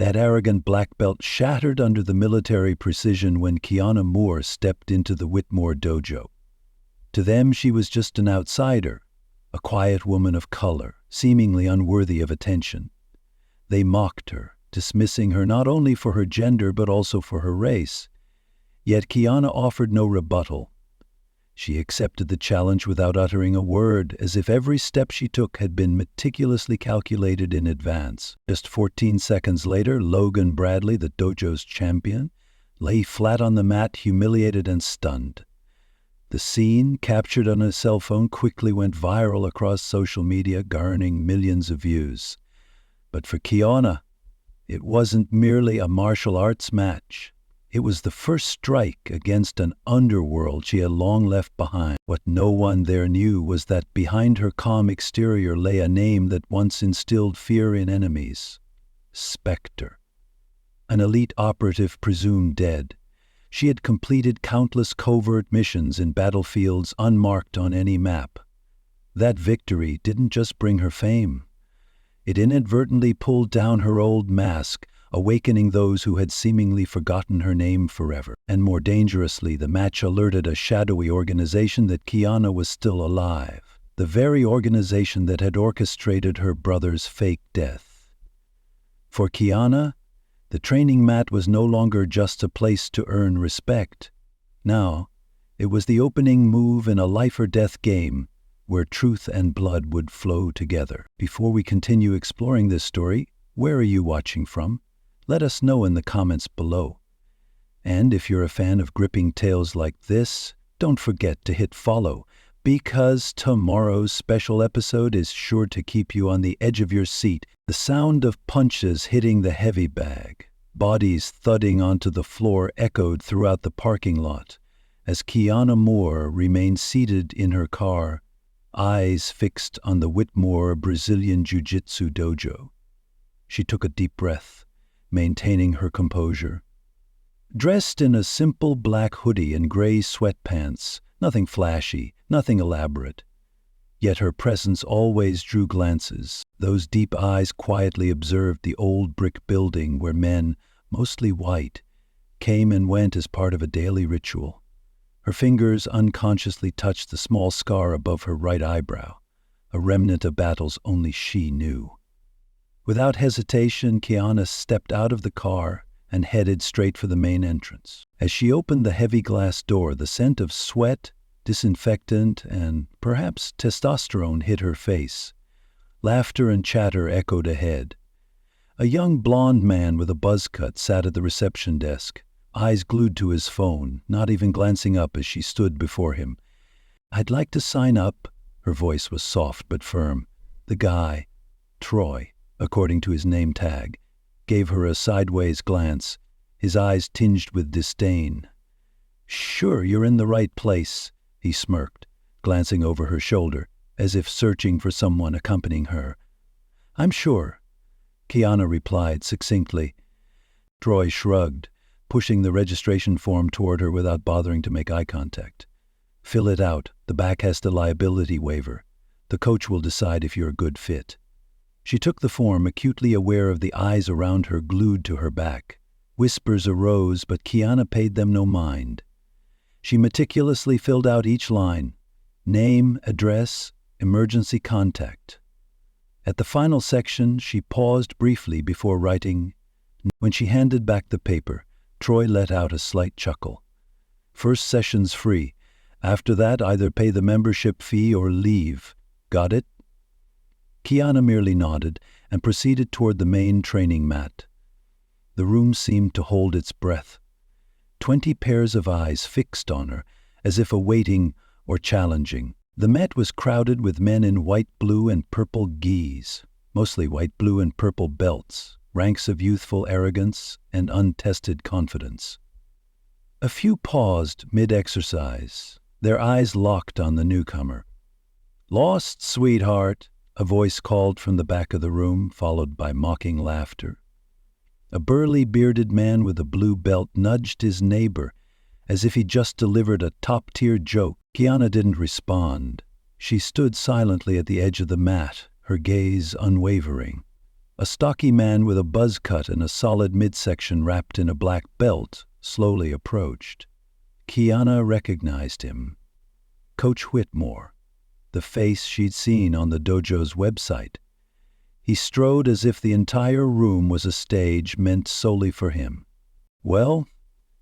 That arrogant black belt shattered under the military precision when Kiana Moore stepped into the Whitmore dojo. To them, she was just an outsider, a quiet woman of color, seemingly unworthy of attention. They mocked her, dismissing her not only for her gender but also for her race. Yet Kiana offered no rebuttal. She accepted the challenge without uttering a word, as if every step she took had been meticulously calculated in advance. Just 14 seconds later, Logan Bradley, the dojo's champion, lay flat on the mat, humiliated and stunned. The scene, captured on a cell phone, quickly went viral across social media, garnering millions of views. But for Kiana, it wasn't merely a martial arts match. It was the first strike against an underworld she had long left behind. What no one there knew was that behind her calm exterior lay a name that once instilled fear in enemies: Spectre. An elite operative presumed dead. She had completed countless covert missions in battlefields unmarked on any map. That victory didn't just bring her fame. It inadvertently pulled down her old mask, awakening those who had seemingly forgotten her name forever. And more dangerously, the match alerted a shadowy organization that Kiana was still alive, the very organization that had orchestrated her brother's fake death. For Kiana, the training mat was no longer just a place to earn respect. Now, it was the opening move in a life-or-death game where truth and blood would flow together. Before we continue exploring this story, where are you watching from? Let us know in the comments below. And if you're a fan of gripping tales like this, don't forget to hit follow, because tomorrow's special episode is sure to keep you on the edge of your seat. The sound of punches hitting the heavy bag, bodies thudding onto the floor echoed throughout the parking lot as Kiana Moore remained seated in her car, eyes fixed on the Whitmore Brazilian Jiu-Jitsu dojo. She took a deep breath, maintaining her composure. Dressed in a simple black hoodie and gray sweatpants, nothing flashy, nothing elaborate. Yet her presence always drew glances. Those deep eyes quietly observed the old brick building where men, mostly white, came and went as part of a daily ritual. Her fingers unconsciously touched the small scar above her right eyebrow, a remnant of battles only she knew. Without hesitation, Kiana stepped out of the car and headed straight for the main entrance. As she opened the heavy glass door, the scent of sweat, disinfectant, and perhaps testosterone hit her face. Laughter and chatter echoed ahead. A young blond man with a buzz cut sat at the reception desk, eyes glued to his phone, not even glancing up as she stood before him. "I'd like to sign up." Her voice was soft but firm. The guy, Troy, according to his name tag, gave her a sideways glance, his eyes tinged with disdain. "Sure, you're in the right place," he smirked, glancing over her shoulder, as if searching for someone accompanying her. "I'm sure," Kiana replied succinctly. Troy shrugged, pushing the registration form toward her without bothering to make eye contact. "Fill it out. The back has the liability waiver. The coach will decide if you're a good fit." She took the form, acutely aware of the eyes around her glued to her back. Whispers arose, but Kiana paid them no mind. She meticulously filled out each line: name, address, emergency contact. At the final section, she paused briefly before writing. When she handed back the paper, Troy let out a slight chuckle. "First session's free. After that, either pay the membership fee or leave. Got it?" Kiana merely nodded and proceeded toward the main training mat. The room seemed to hold its breath. 20 pairs of eyes fixed on her, as if awaiting or challenging. The mat was crowded with men in white, blue, and purple gis, mostly white, blue, and purple belts, ranks of youthful arrogance and untested confidence. A few paused mid-exercise, their eyes locked on the newcomer. "Lost, sweetheart," a voice called from the back of the room, followed by mocking laughter. A burly, bearded man with a blue belt nudged his neighbor, as if he just delivered a top-tier joke. Kiana didn't respond. She stood silently at the edge of the mat, her gaze unwavering. A stocky man with a buzz cut and a solid midsection wrapped in a black belt slowly approached. Kiana recognized him. Coach Whitmore, the face she'd seen on the dojo's website. He strode as if the entire room was a stage meant solely for him. "Well,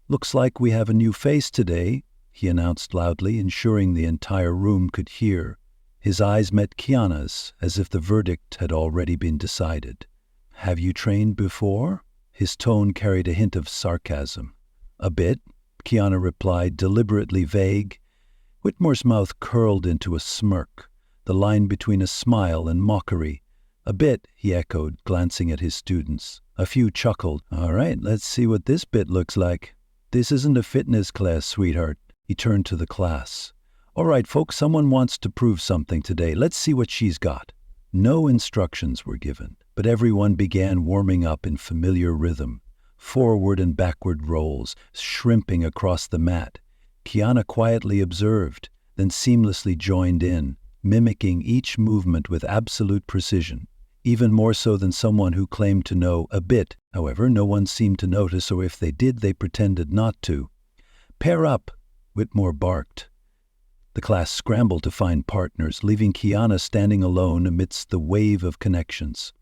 looks like we have a new face today," he announced loudly, ensuring the entire room could hear. His eyes met Kiana's as if the verdict had already been decided. "Have you trained before?" His tone carried a hint of sarcasm. "A bit," Kiana replied, deliberately vague. Whitmore's mouth curled into a smirk, the line between a smile and mockery. "A bit," he echoed, glancing at his students. A few chuckled. "All right, let's see what this bit looks like. This isn't a fitness class, sweetheart." He turned to the class. "All right, folks, someone wants to prove something today. Let's see what she's got." No instructions were given, but everyone began warming up in familiar rhythm. Forward and backward rolls, shrimping across the mat. Kiana quietly observed, then seamlessly joined in, mimicking each movement with absolute precision, even more so than someone who claimed to know a bit. However, no one seemed to notice, or if they did, they pretended not to. "Pair up," Whitmore barked. The class scrambled to find partners, leaving Kiana standing alone amidst the wave of connections.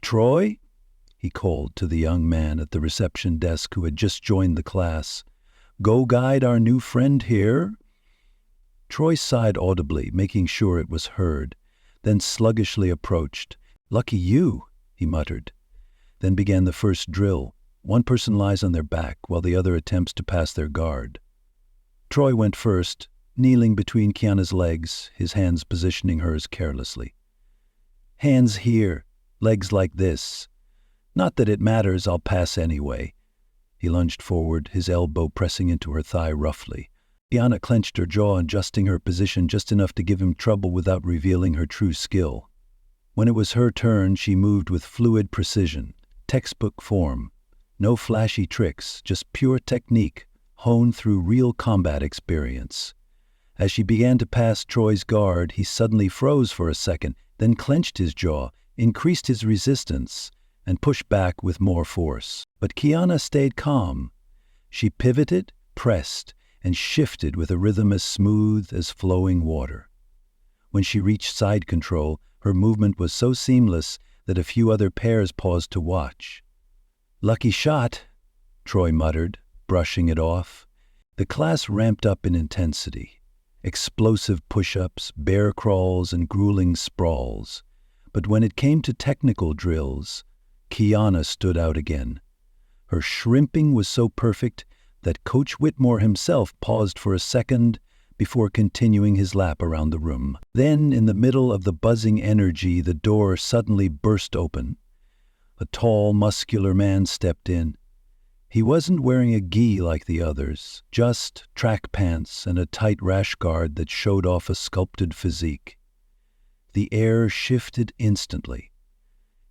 "Troy," he called to the young man at the reception desk who had just joined the class, "go guide our new friend here." Troy sighed audibly, making sure it was heard, then sluggishly approached. "Lucky you," he muttered. Then began the first drill. One person lies on their back while the other attempts to pass their guard. Troy went first, kneeling between Kiana's legs, his hands positioning hers carelessly. "Hands here, legs like this. Not that it matters, I'll pass anyway." He lunged forward, his elbow pressing into her thigh roughly. Kiana clenched her jaw, adjusting her position just enough to give him trouble without revealing her true skill. When it was her turn, she moved with fluid precision, textbook form. No flashy tricks, just pure technique, honed through real combat experience. As she began to pass Troy's guard, he suddenly froze for a second, then clenched his jaw, increased his resistance, and pushed back with more force. But Kiana stayed calm. She pivoted, pressed, and shifted with a rhythm as smooth as flowing water. When she reached side control, her movement was so seamless that a few other pairs paused to watch. "Lucky shot," Troy muttered, brushing it off. The class ramped up in intensity. Explosive push-ups, bear crawls, and grueling sprawls. But when it came to technical drills, Kiana stood out again. Her shrimping was so perfect that Coach Whitmore himself paused for a second before continuing his lap around the room. Then, in the middle of the buzzing energy, the door suddenly burst open. A tall, muscular man stepped in. He wasn't wearing a gi like the others, just track pants and a tight rash guard that showed off a sculpted physique. The air shifted instantly.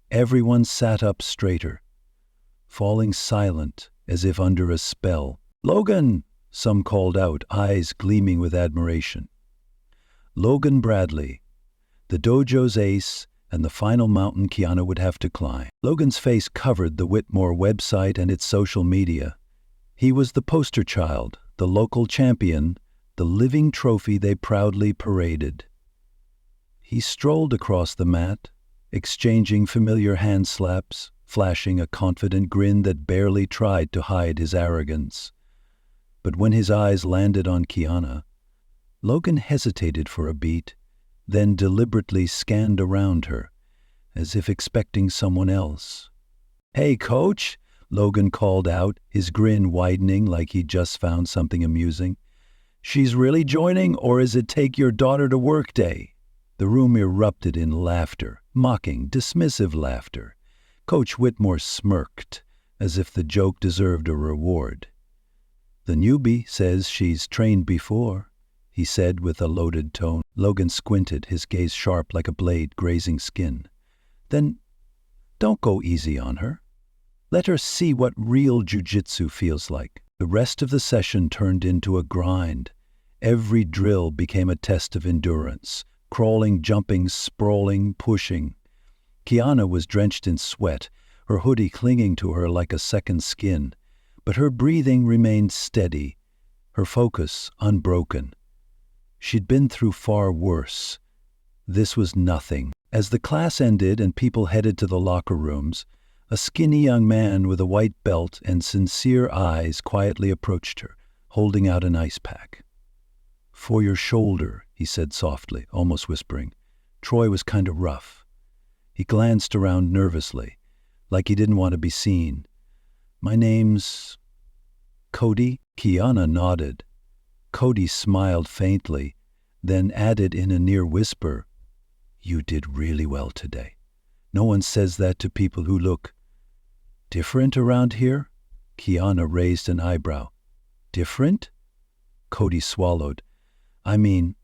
Everyone sat up straighter, falling silent as if under a spell. "Logan!" some called out, eyes gleaming with admiration. Logan Bradley, the dojo's ace and the final mountain Kiana would have to climb. Logan's face covered the Whitmore website and its social media. He was the poster child, the local champion, the living trophy they proudly paraded. He strolled across the mat, exchanging familiar hand slaps, flashing a confident grin that barely tried to hide his arrogance. But when his eyes landed on Kiana, Logan hesitated for a beat, then deliberately scanned around her, as if expecting someone else. "Hey, Coach!" Logan called out, his grin widening like he'd just found something amusing. "She's really joining, or is it take your daughter to work day?" The room erupted in laughter, mocking, dismissive laughter. Coach Whitmore smirked, as if the joke deserved a reward. "The newbie says she's trained before," he said with a loaded tone. Logan squinted, his gaze sharp like a blade grazing skin. "Then don't go easy on her. Let her see what real jiu-jitsu feels like." The rest of the session turned into a grind. Every drill became a test of endurance, crawling, jumping, sprawling, pushing. Kiana was drenched in sweat, her hoodie clinging to her like a second skin, but her breathing remained steady, her focus unbroken. She'd been through far worse. This was nothing. As the class ended and people headed to the locker rooms, a skinny young man with a white belt and sincere eyes quietly approached her, holding out an ice pack. "For your shoulder," he said softly, almost whispering. Troy was kind of rough. He glanced around nervously, like he didn't want to be seen. "My name's Cody?" Kiana nodded. Cody smiled faintly, then added in a near whisper, "You did really well today. No one says that to people who look different around here." Kiana raised an eyebrow. "Different?" Cody swallowed. "I mean,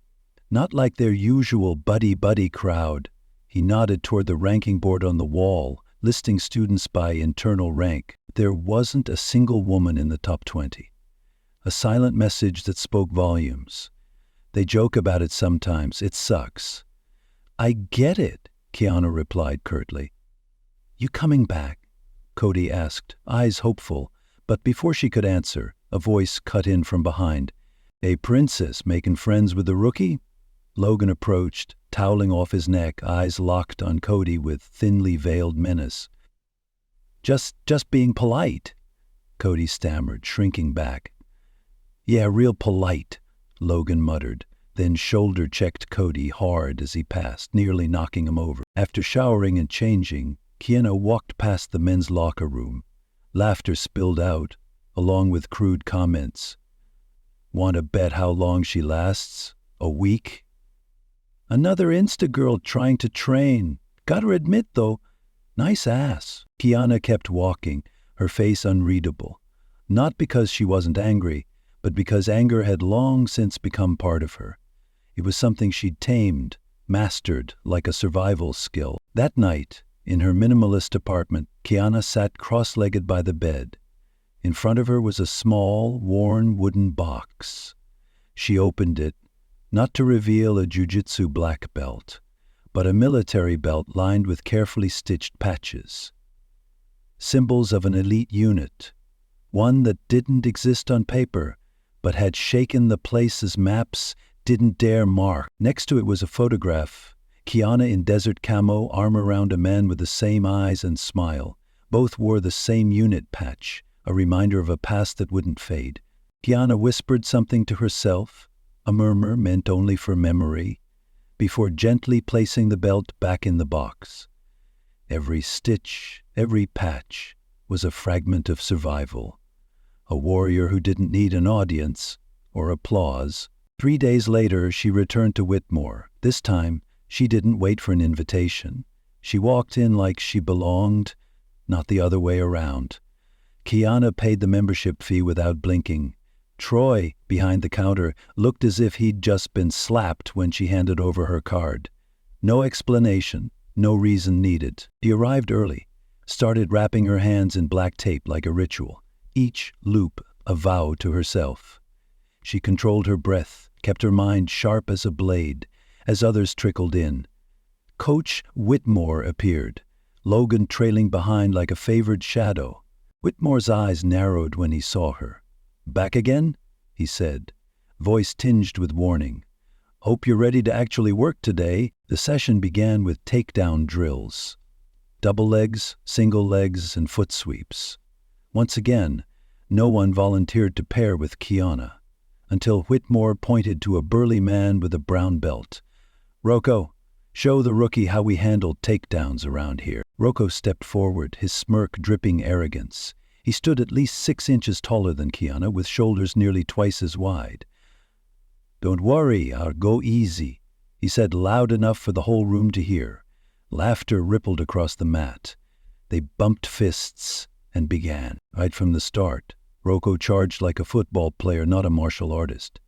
not like their usual buddy-buddy crowd." He nodded toward the ranking board on the wall, listing students by internal rank. There wasn't a single woman in the top 20. A silent message that spoke volumes. They joke about it sometimes. It sucks. "I get it," Kiana replied curtly. "You coming back?" Cody asked, eyes hopeful, but before she could answer, a voice cut in from behind. "A princess making friends with the rookie?" Logan approached, toweling off his neck, eyes locked on Cody with thinly veiled menace. Just being polite," Cody stammered, shrinking back. "Yeah, real polite," Logan muttered, then shoulder-checked Cody hard as he passed, nearly knocking him over. After showering and changing, Kiana walked past the men's locker room. Laughter spilled out, along with crude comments. "Want to bet how long she lasts? A week?" "Another Insta girl trying to train. Gotta admit, though, nice ass." Kiana kept walking, her face unreadable. Not because she wasn't angry, but because anger had long since become part of her. It was something she'd tamed, mastered like a survival skill. That night, in her minimalist apartment, Kiana sat cross-legged by the bed. In front of her was a small, worn wooden box. She opened it, not to reveal a Jiu-Jitsu black belt, but a military belt lined with carefully stitched patches. Symbols of an elite unit, one that didn't exist on paper, but had shaken the places maps didn't dare mark. Next to it was a photograph, Kiana in desert camo, arm around a man with the same eyes and smile. Both wore the same unit patch, a reminder of a past that wouldn't fade. Kiana whispered something to herself, a murmur meant only for memory, before gently placing the belt back in the box. Every stitch, every patch, was a fragment of survival. A warrior who didn't need an audience or applause. 3 days later, she returned to Whitmore. This time, she didn't wait for an invitation. She walked in like she belonged, not the other way around. Kiana paid the membership fee without blinking. Troy, behind the counter, looked as if he'd just been slapped when she handed over her card. No explanation, no reason needed. She arrived early, started wrapping her hands in black tape like a ritual, each loop a vow to herself. She controlled her breath, kept her mind sharp as a blade, as others trickled in. Coach Whitmore appeared, Logan trailing behind like a favored shadow. Whitmore's eyes narrowed when he saw her. "Back again?" he said, voice tinged with warning. "Hope you're ready to actually work today." The session began with takedown drills. Double legs, single legs, and foot sweeps. Once again, no one volunteered to pair with Kiana, until Whitmore pointed to a burly man with a brown belt. "Rocco, show the rookie how we handle takedowns around here." Rocco stepped forward, his smirk dripping arrogance. He stood at least 6 inches taller than Kiana, with shoulders nearly twice as wide. "Don't worry, I'll go easy," he said loud enough for the whole room to hear. Laughter rippled across the mat. They bumped fists and began. Right from the start, Rocco charged like a football player, not a martial artist.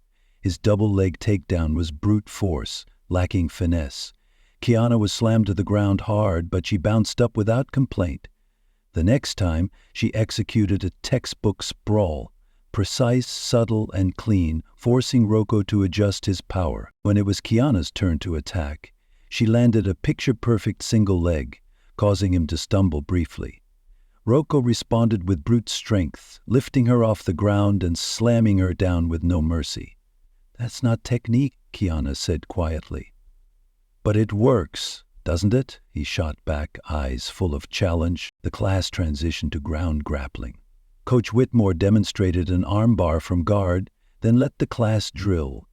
His double-leg takedown was brute force, lacking finesse. Kiana was slammed to the ground hard, but she bounced up without complaint. The next time, she executed a textbook sprawl, precise, subtle, and clean, forcing Rocco to adjust his power. When it was Kiana's turn to attack, she landed a picture-perfect single leg, causing him to stumble briefly. Rocco responded with brute strength, lifting her off the ground and slamming her down with no mercy. "That's not technique," Kiana said quietly. "But it works, doesn't it?" he shot back, eyes full of challenge. The class transitioned to ground grappling. Coach Whitmore demonstrated an armbar from guard, then let the class drill.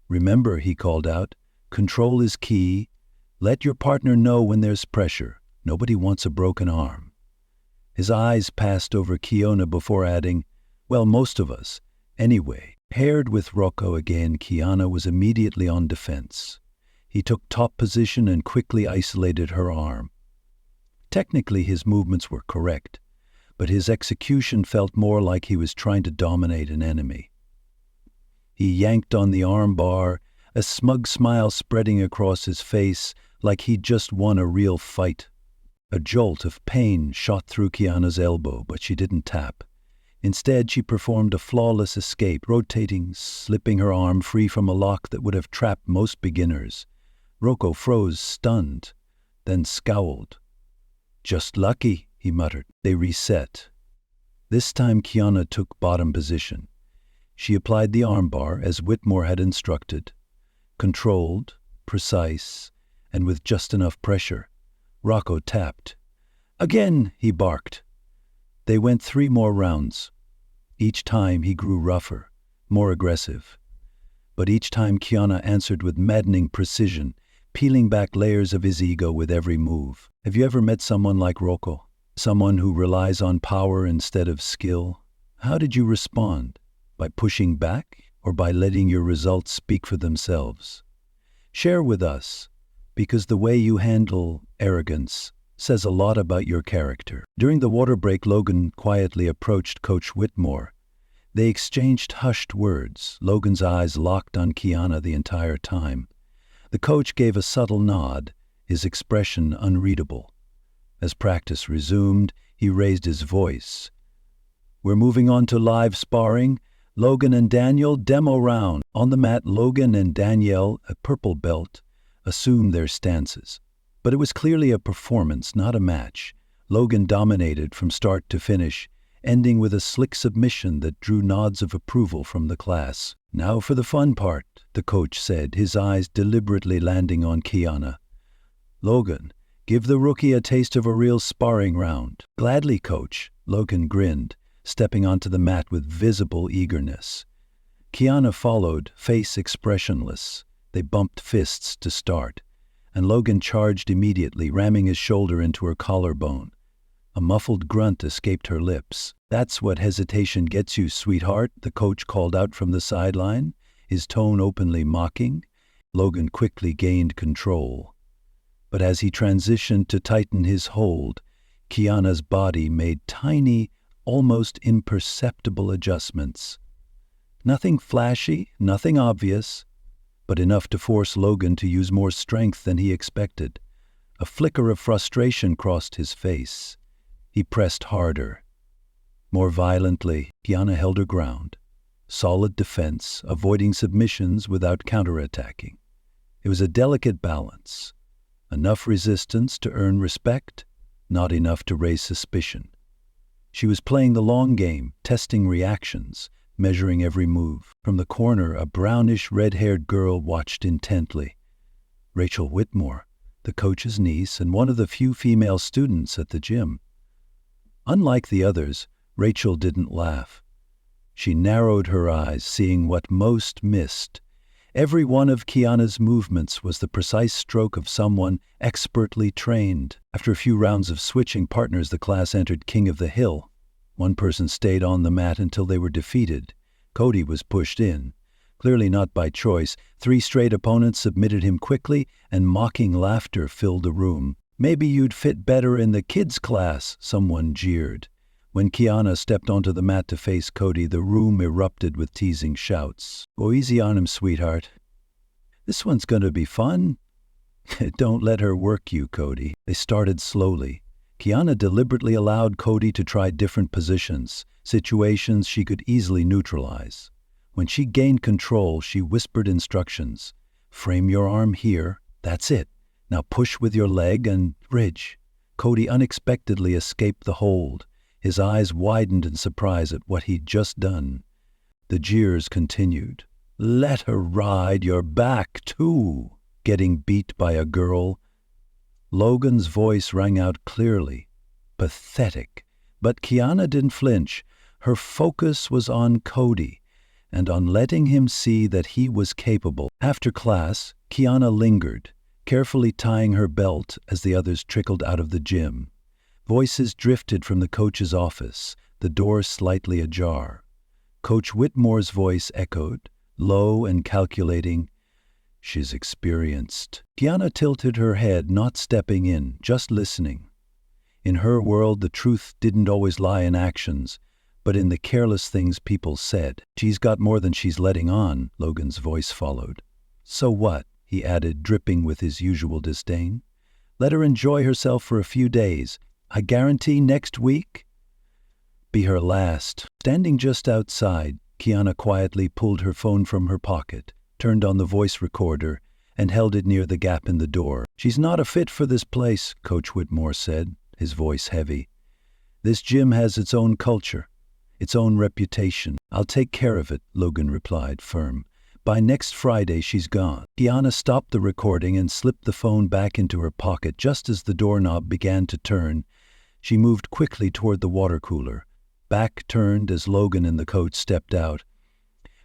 "Remember," he called out, "control is key. Let your partner know when there's pressure. Nobody wants a broken arm." His eyes passed over Kiona before adding, "Well, most of us. Anyway." Paired with Rocco again, Kiana was immediately on defense. He took top position and quickly isolated her arm. Technically, his movements were correct, but his execution felt more like he was trying to dominate an enemy. He yanked on the arm bar, a smug smile spreading across his face like he'd just won a real fight. A jolt of pain shot through Kiana's elbow, but she didn't tap. Instead, she performed a flawless escape, rotating, slipping her arm free from a lock that would have trapped most beginners. Rocco froze, stunned, then scowled. "Just lucky," he muttered. They reset. This time Kiana took bottom position. She applied the armbar as Whitmore had instructed. Controlled, precise, and with just enough pressure. Rocco tapped. "Again!" he barked. They went 3 more rounds. Each time he grew rougher, more aggressive. But each time Kiana answered with maddening precision, peeling back layers of his ego with every move. Have you ever met someone like Rocco? Someone who relies on power instead of skill? How did you respond? By pushing back or by letting your results speak for themselves? Share with us, because the way you handle arrogance says a lot about your character. During the water break, Logan quietly approached Coach Whitmore. They exchanged hushed words, Logan's eyes locked on Kiana the entire time. The coach gave a subtle nod, his expression unreadable. As practice resumed, he raised his voice. "We're moving on to live sparring. Logan and Daniel, demo round." On the mat, Logan and Danielle, a purple belt, assumed their stances. But it was clearly a performance, not a match. Logan dominated from start to finish, ending with a slick submission that drew nods of approval from the class. "Now for the fun part," the coach said, his eyes deliberately landing on Kiana. "Logan, give the rookie a taste of a real sparring round." "Gladly, coach," Logan grinned, stepping onto the mat with visible eagerness. Kiana followed, face expressionless. They bumped fists to start, and Logan charged immediately, ramming his shoulder into her collarbone. A muffled grunt escaped her lips. "That's what hesitation gets you, sweetheart," the coach called out from the sideline, his tone openly mocking. Logan quickly gained control. But as he transitioned to tighten his hold, Kiana's body made tiny, almost imperceptible adjustments. Nothing flashy, nothing obvious, but enough to force Logan to use more strength than he expected. A flicker of frustration crossed his face. He pressed harder. More violently, Kiana held her ground. Solid defense, avoiding submissions without counterattacking. It was a delicate balance. Enough resistance to earn respect, not enough to raise suspicion. She was playing the long game, testing reactions, measuring every move. From the corner, a brownish, red-haired girl watched intently. Rachel Whitmore, the coach's niece and one of the few female students at the gym. Unlike the others, Rachel didn't laugh. She narrowed her eyes, seeing what most missed. Every one of Kiana's movements was the precise stroke of someone expertly trained. After a few rounds of switching partners, the class entered King of the Hill. One person stayed on the mat until they were defeated. Cody was pushed in. Clearly not by choice, 3 straight opponents submitted him quickly, and mocking laughter filled the room. "Maybe you'd fit better in the kids' class," someone jeered. When Kiana stepped onto the mat to face Cody, the room erupted with teasing shouts. "Go easy on him, sweetheart. This one's going to be fun." "Don't let her work you, Cody." They started slowly. Kiana deliberately allowed Cody to try different positions, situations she could easily neutralize. When she gained control, she whispered instructions. "Frame your arm here. That's it. Now push with your leg and bridge. Cody unexpectedly escaped the hold. His eyes widened in surprise at what he'd just done. The jeers continued. "Let her ride your back, too." Getting beat by a girl. Logan's voice rang out clearly. Pathetic. But Kiana didn't flinch. Her focus was on Cody, and on letting him see that he was capable. After class, Kiana lingered, carefully tying her belt as the others trickled out of the gym. Voices drifted from the coach's office, the door slightly ajar. Coach Whitmore's voice echoed, low and calculating. "She's experienced." Kiana tilted her head, not stepping in, just listening. In her world, the truth didn't always lie in actions, but in the careless things people said. "She's got more than she's letting on," Logan's voice followed. "So what?" he added, dripping with his usual disdain. "Let her enjoy herself for a few days. I guarantee next week be her last." Standing just outside, Kiana quietly pulled her phone from her pocket, turned on the voice recorder, and held it near the gap in the door. "She's not a fit for this place," Coach Whitmore said, his voice heavy. "This gym has its own culture, its own reputation." "I'll take care of it," Logan replied, firm. "By next Friday, she's gone." Kiana stopped the recording and slipped the phone back into her pocket just as the doorknob began to turn. She moved quickly toward the water cooler. Back turned as Logan and the coach stepped out.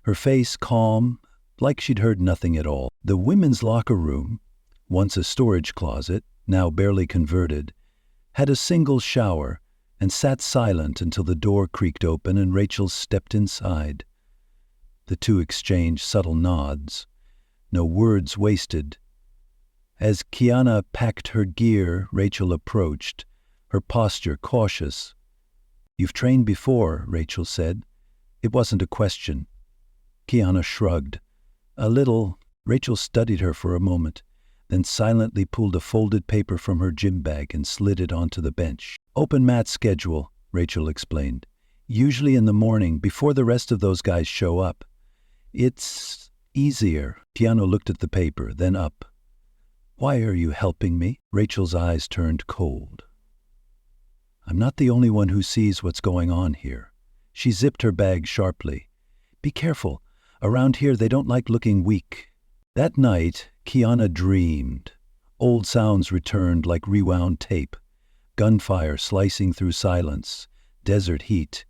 Her face calm, like she'd heard nothing at all. The women's locker room, once a storage closet, now barely converted, had a single shower and sat silent until the door creaked open and Rachel stepped inside. The two exchanged subtle nods. No words wasted. As Kiana packed her gear, Rachel approached, her posture cautious. "You've trained before," Rachel said. It wasn't a question. Kiana shrugged. "A little." Rachel studied her for a moment, then silently pulled a folded paper from her gym bag and slid it onto the bench. "Open mat schedule," Rachel explained. "Usually in the morning, before the rest of those guys show up. It's easier." Kiana looked at the paper, then up. "Why are you helping me?" Rachel's eyes turned cold. "I'm not the only one who sees what's going on here." She zipped her bag sharply. "Be careful. Around here they don't like looking weak." That night, Kiana dreamed. Old sounds returned like rewound tape. Gunfire slicing through silence. Desert heat.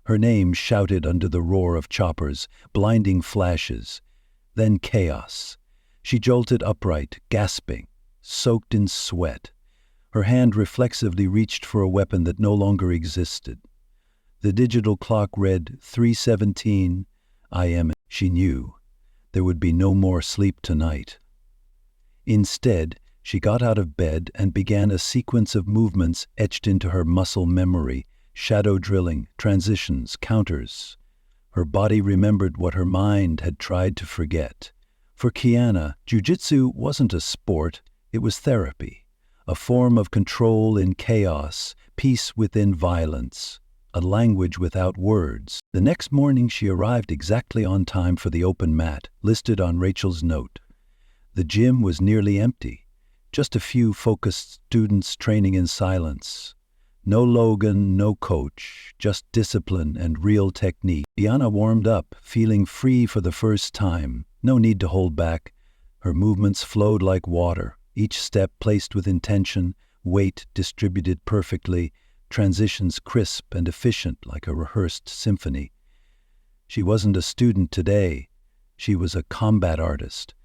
Her name shouted under the roar of choppers, blinding flashes. Then chaos. She jolted upright, gasping, soaked in sweat. Her hand reflexively reached for a weapon that no longer existed. The digital clock read 3:17 a.m. She knew there would be no more sleep tonight. Instead, she got out of bed and began a sequence of movements etched into her muscle memory, shadow drilling, transitions, counters. Her body remembered what her mind had tried to forget. For Kiana, Jiu-Jitsu wasn't a sport, it was therapy. A form of control in chaos, peace within violence, a language without words. The next morning she arrived exactly on time for the open mat, listed on Rachel's note. The gym was nearly empty, just a few focused students training in silence. No Logan, no coach, just discipline and real technique. Kiana warmed up, feeling free for the first time. No need to hold back. Her movements flowed like water. Each step placed with intention, weight distributed perfectly, transitions crisp and efficient like a rehearsed symphony. She wasn't a student today. She was a combat artist.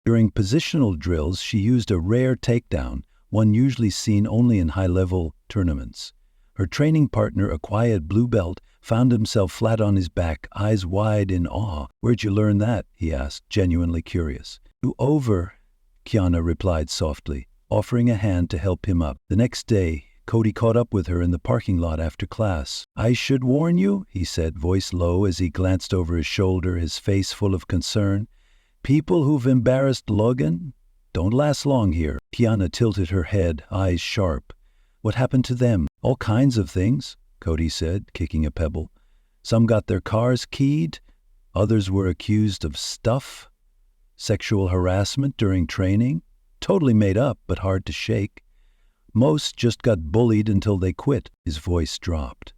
During positional drills, she used a rare takedown, one usually seen only in high-level tournaments. Her training partner, a quiet blue belt, found himself flat on his back, eyes wide in awe. "Where'd you learn that?" he asked, genuinely curious. "Over," Kiana replied softly, offering a hand to help him up. The next day, Cody caught up with her in the parking lot after class. "I should warn you," he said, voice low as he glanced over his shoulder, his face full of concern. "People who've embarrassed Logan don't last long here." Kiana tilted her head, eyes sharp. "What happened to them?" "All kinds of things," Cody said, kicking a pebble. "Some got their cars keyed. Others were accused of stuff. Sexual harassment during training. Totally made up, but hard to shake. Most just got bullied until they quit. His voice dropped.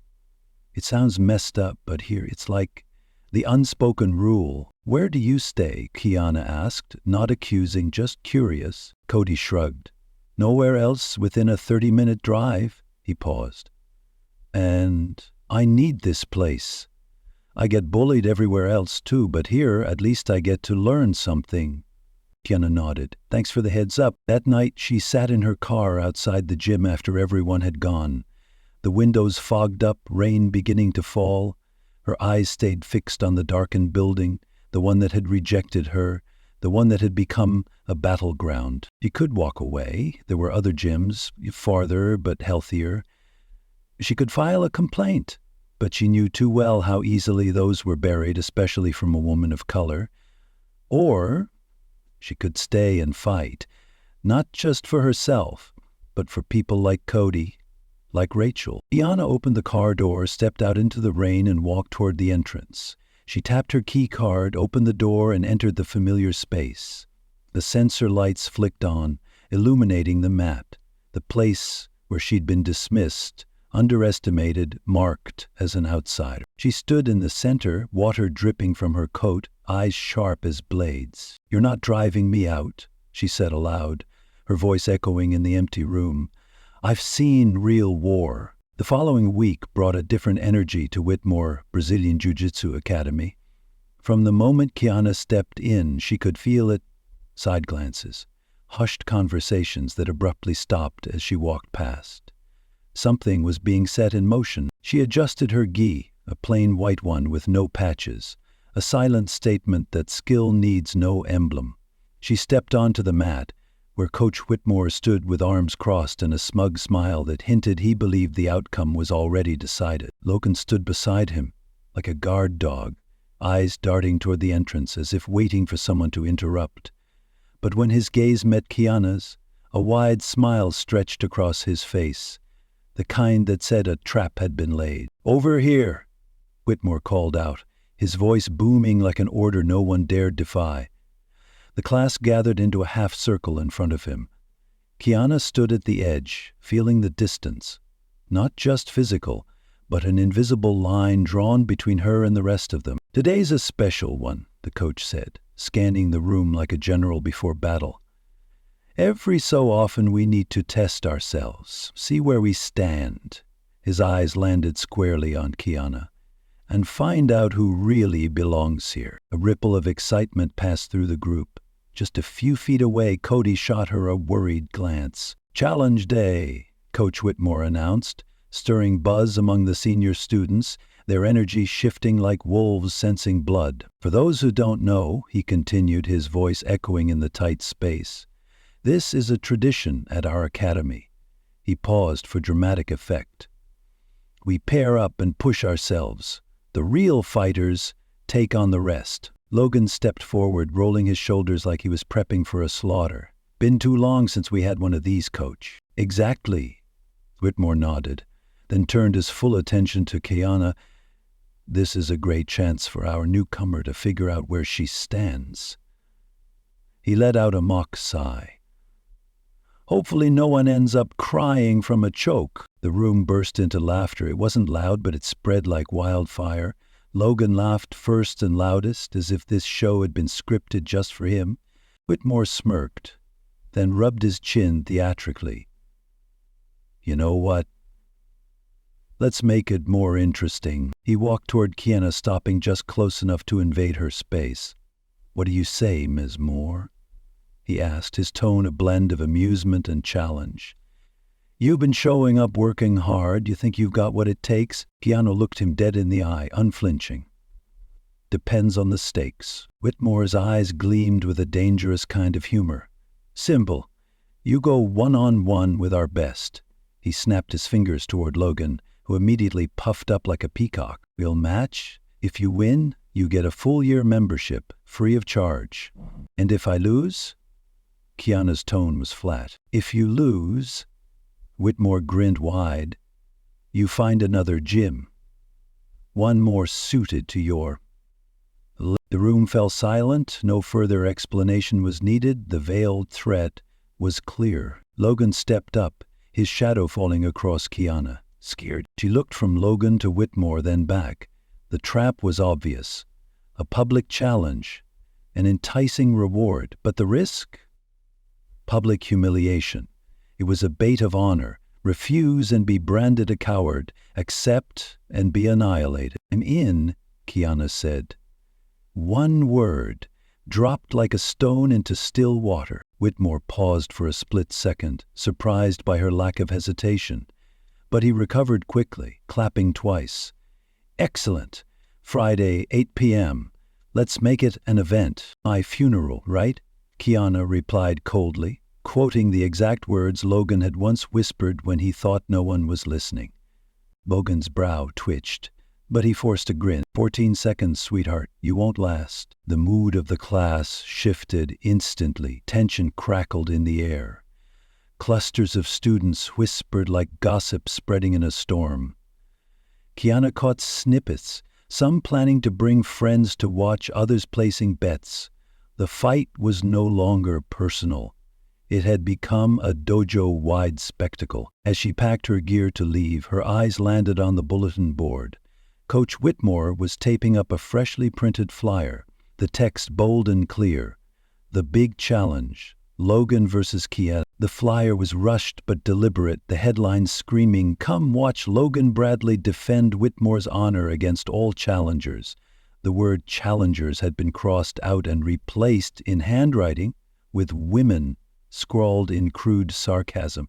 It sounds messed up, but here it's like the unspoken rule. Where do you stay? Kiana asked, not accusing, just curious. Cody shrugged. Nowhere else within a 30-minute drive. He paused. And I need this place. I get bullied everywhere else too, but here at least I get to learn something. Kiana nodded. Thanks for the heads up. That night she sat in her car outside the gym after everyone had gone. The windows fogged up, rain beginning to fall. Her eyes stayed fixed on the darkened building, the one that had rejected her, the one that had become a battleground. She could walk away. There were other gyms, farther but healthier. She could file a complaint, but she knew too well how easily those were buried, especially from a woman of color. Or she could stay and fight, not just for herself, but for people like Cody, like Rachel. Kiana opened the car door, stepped out into the rain, and walked toward the entrance. She tapped her key card, opened the door, and entered the familiar space. The sensor lights flicked on, illuminating the mat, the place where she'd been dismissed, underestimated, marked as an outsider. She stood in the center, water dripping from her coat, eyes sharp as blades. "You're not driving me out," she said aloud, her voice echoing in the empty room. "I've seen real war." The following week brought a different energy to Whitmore Brazilian Jiu-Jitsu Academy. From the moment Kiana stepped in, she could feel it. Side glances, hushed conversations that abruptly stopped as she walked past. Something was being set in motion. She adjusted her gi, a plain white one with no patches, a silent statement that skill needs no emblem. She stepped onto the mat, where Coach Whitmore stood with arms crossed and a smug smile that hinted he believed the outcome was already decided. Logan stood beside him, like a guard dog, eyes darting toward the entrance as if waiting for someone to interrupt. But when his gaze met Kiana's, a wide smile stretched across his face, the kind that said a trap had been laid. "Over here," Whitmore called out, his voice booming like an order no one dared defy. The class gathered into a half circle in front of him. Kiana stood at the edge, feeling the distance, not just physical, but an invisible line drawn between her and the rest of them. "Today's a special one," the coach said, scanning the room like a general before battle. "Every so often we need to test ourselves, see where we stand." His eyes landed squarely on Kiana. "And find out who really belongs here." A ripple of excitement passed through the group. Just a few feet away, Cody shot her a worried glance. "Challenge day," Coach Whitmore announced, stirring buzz among the senior students, their energy shifting like wolves sensing blood. "For those who don't know," he continued, his voice echoing in the tight space, "this is a tradition at our academy." He paused for dramatic effect. "We pair up and push ourselves. The real fighters take on the rest." Logan stepped forward, rolling his shoulders like he was prepping for a slaughter. "Been too long since we had one of these, Coach." "Exactly," Whitmore nodded, then turned his full attention to Kiana. "This is a great chance for our newcomer to figure out where she stands." He let out a mock sigh. "Hopefully no one ends up crying from a choke." The room burst into laughter. It wasn't loud, but it spread like wildfire. Logan laughed first and loudest, as if this show had been scripted just for him. Whitmore smirked, then rubbed his chin theatrically. "You know what? Let's make it more interesting." He walked toward Kiana, stopping just close enough to invade her space. "What do you say, Ms. Moore?" he asked, his tone a blend of amusement and challenge. "You've been showing up working hard. You think you've got what it takes?" Kiana looked him dead in the eye, unflinching. "Depends on the stakes." Whitmore's eyes gleamed with a dangerous kind of humor. "Simple. You go one-on-one with our best." He snapped his fingers toward Logan, who immediately puffed up like a peacock. "We'll match. If you win, you get a full-year membership, free of charge. And if I lose?" Kiana's tone was flat. "If you lose," Whitmore grinned wide, "you find another gym. One more suited to your..." The room fell silent. No further explanation was needed. The veiled threat was clear. Logan stepped up, his shadow falling across Kiana. Scared, she looked from Logan to Whitmore, then back. The trap was obvious. A public challenge, an enticing reward, but the risk? Public humiliation. It was a bait of honor. Refuse and be branded a coward. Accept and be annihilated. "I'm in," Kiana said. One word, dropped like a stone into still water. Whitmore paused for a split second, surprised by her lack of hesitation. But he recovered quickly, clapping twice. "Excellent. Friday, 8 p.m. Let's make it an event." "My funeral, right?" Kiana replied coldly, quoting the exact words Logan had once whispered when he thought no one was listening. Logan's brow twitched, but he forced a grin. 14 seconds, sweetheart. You won't last." The mood of the class shifted instantly. Tension crackled in the air. Clusters of students whispered like gossip spreading in a storm. Kiana caught snippets, some planning to bring friends to watch, others placing bets. The fight was no longer personal. It had become a dojo-wide spectacle. As she packed her gear to leave, her eyes landed on the bulletin board. Coach Whitmore was taping up a freshly printed flyer, the text bold and clear. The big challenge, Logan versus Kiana. The flyer was rushed but deliberate, the headline screaming, "Come watch Logan Bradley defend Whitmore's honor against all challengers." The word challengers had been crossed out and replaced in handwriting with women, scrawled in crude sarcasm.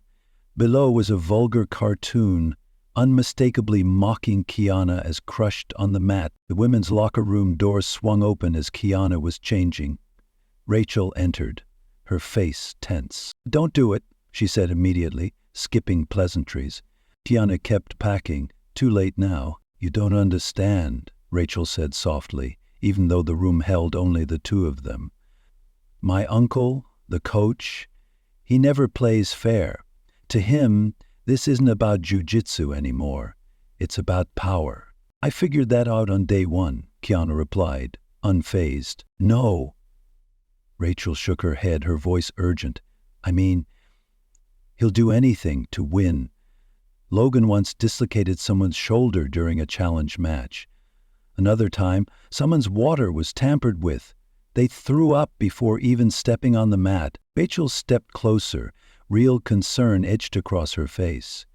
Below was a vulgar cartoon, unmistakably mocking Kiana as crushed on the mat. The women's locker room door swung open as Kiana was changing. Rachel entered, her face tense. "Don't do it," she said immediately, skipping pleasantries. Kiana kept packing. "Too late now." "You don't understand," Rachel said softly, even though the room held only the two of them. "My uncle, the coach, he never plays fair. To him, this isn't about Jiu-Jitsu anymore. It's about power." "I figured that out on day one," Kiana replied, unfazed. "No." Rachel shook her head, her voice urgent. "I mean, he'll do anything to win. Logan once dislocated someone's shoulder during a challenge match. Another time, someone's water was tampered with. They threw up before even stepping on the mat." Rachel stepped closer. Real concern etched across her face.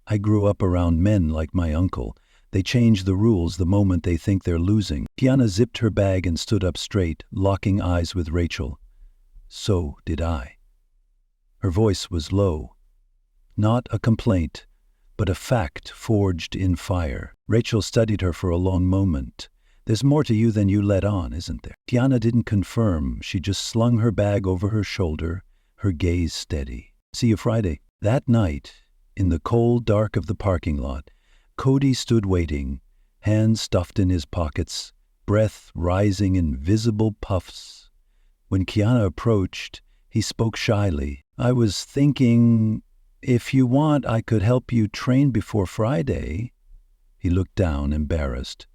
"I grew up around men like my uncle. They change the rules the moment they think they're losing." Kiana zipped her bag and stood up straight, locking eyes with Rachel. "So did I." Her voice was low. Not a complaint, but a fact forged in fire. Rachel studied her for a long moment. "There's more to you than you let on, isn't there?" Kiana didn't confirm. She just slung her bag over her shoulder, her gaze steady. "See you Friday." That night, in the cold dark of the parking lot, Cody stood waiting, hands stuffed in his pockets, breath rising in visible puffs. When Kiana approached, he spoke shyly. "I was thinking, if you want, I could help you train before Friday." He looked down, embarrassed.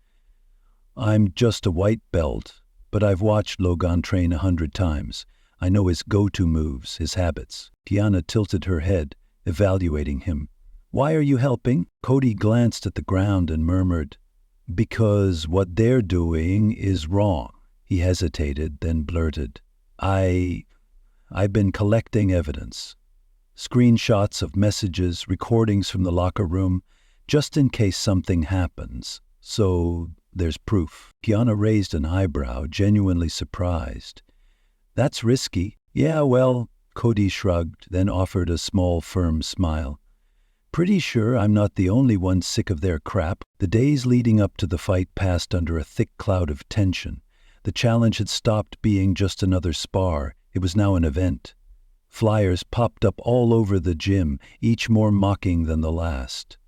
"I'm just a white belt, but I've watched Logan train 100 times. I know his go-to moves, his habits." Kiana tilted her head, evaluating him. "Why are you helping?" Cody glanced at the ground and murmured, "Because what they're doing is wrong." He hesitated, then blurted, I've been collecting evidence. Screenshots of messages, recordings from the locker room, just in case something happens. So there's proof." Kiana raised an eyebrow, genuinely surprised. "That's risky." "Yeah, well," Cody shrugged, then offered a small, firm smile. "Pretty sure I'm not the only one sick of their crap." The days leading up to the fight passed under a thick cloud of tension. The challenge had stopped being just another spar. It was now an event. Flyers popped up all over the gym, each more mocking than the last.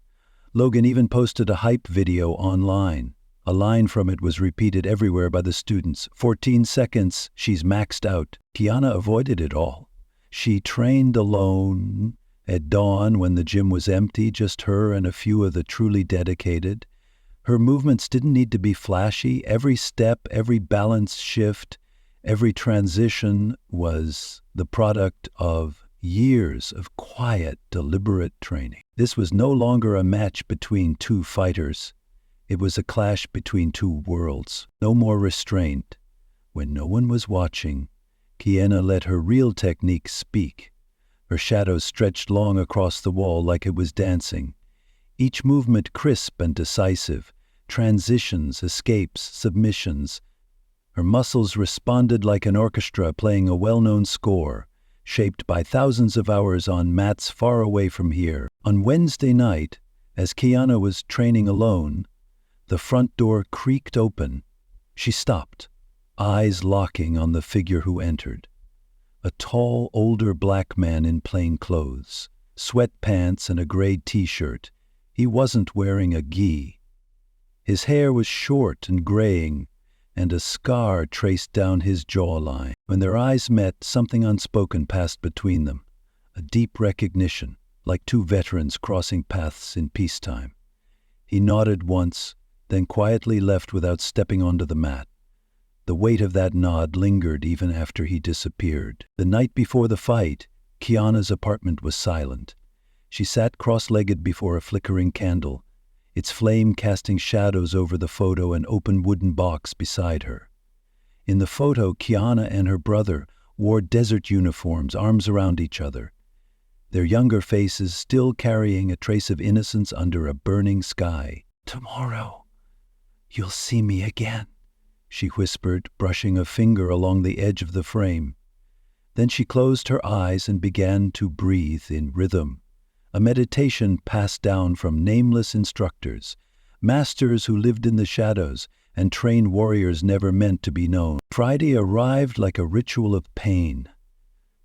Logan even posted a hype video online. A line from it was repeated everywhere by the students. 14 seconds, she's maxed out. Kiana avoided it all. She trained alone. At dawn, when the gym was empty, just her and a few of the truly dedicated. Her movements didn't need to be flashy. Every step, every balance shift, every transition was the product of Years of quiet, deliberate training. This was no longer a match between two fighters. It was a clash between two worlds. No more restraint. When no one was watching, Kiana let her real technique speak. Her shadow stretched long across the wall like it was dancing. Each movement crisp and decisive. Transitions, escapes, submissions. Her muscles responded like an orchestra playing a well-known score, shaped by thousands of hours on mats far away from here. On Wednesday night, as Kiana was training alone, the front door creaked open. She stopped, eyes locking on the figure who entered. A tall, older black man in plain clothes, sweatpants and a gray t-shirt. He wasn't wearing a gi. His hair was short and graying, and a scar traced down his jawline. When their eyes met, something unspoken passed between them, a deep recognition, like two veterans crossing paths in peacetime. He nodded once, then quietly left without stepping onto the mat. The weight of that nod lingered even after he disappeared. The night before the fight, Kiana's apartment was silent. She sat cross-legged before a flickering candle, its flame casting shadows over the photo and open wooden box beside her. In the photo, Kiana and her brother wore desert uniforms, arms around each other, their younger faces still carrying a trace of innocence under a burning sky. "Tomorrow, you'll see me again," she whispered, brushing a finger along the edge of the frame. Then she closed her eyes and began to breathe in rhythm. A meditation passed down from nameless instructors, masters who lived in the shadows and trained warriors never meant to be known. Friday arrived like a ritual of pain.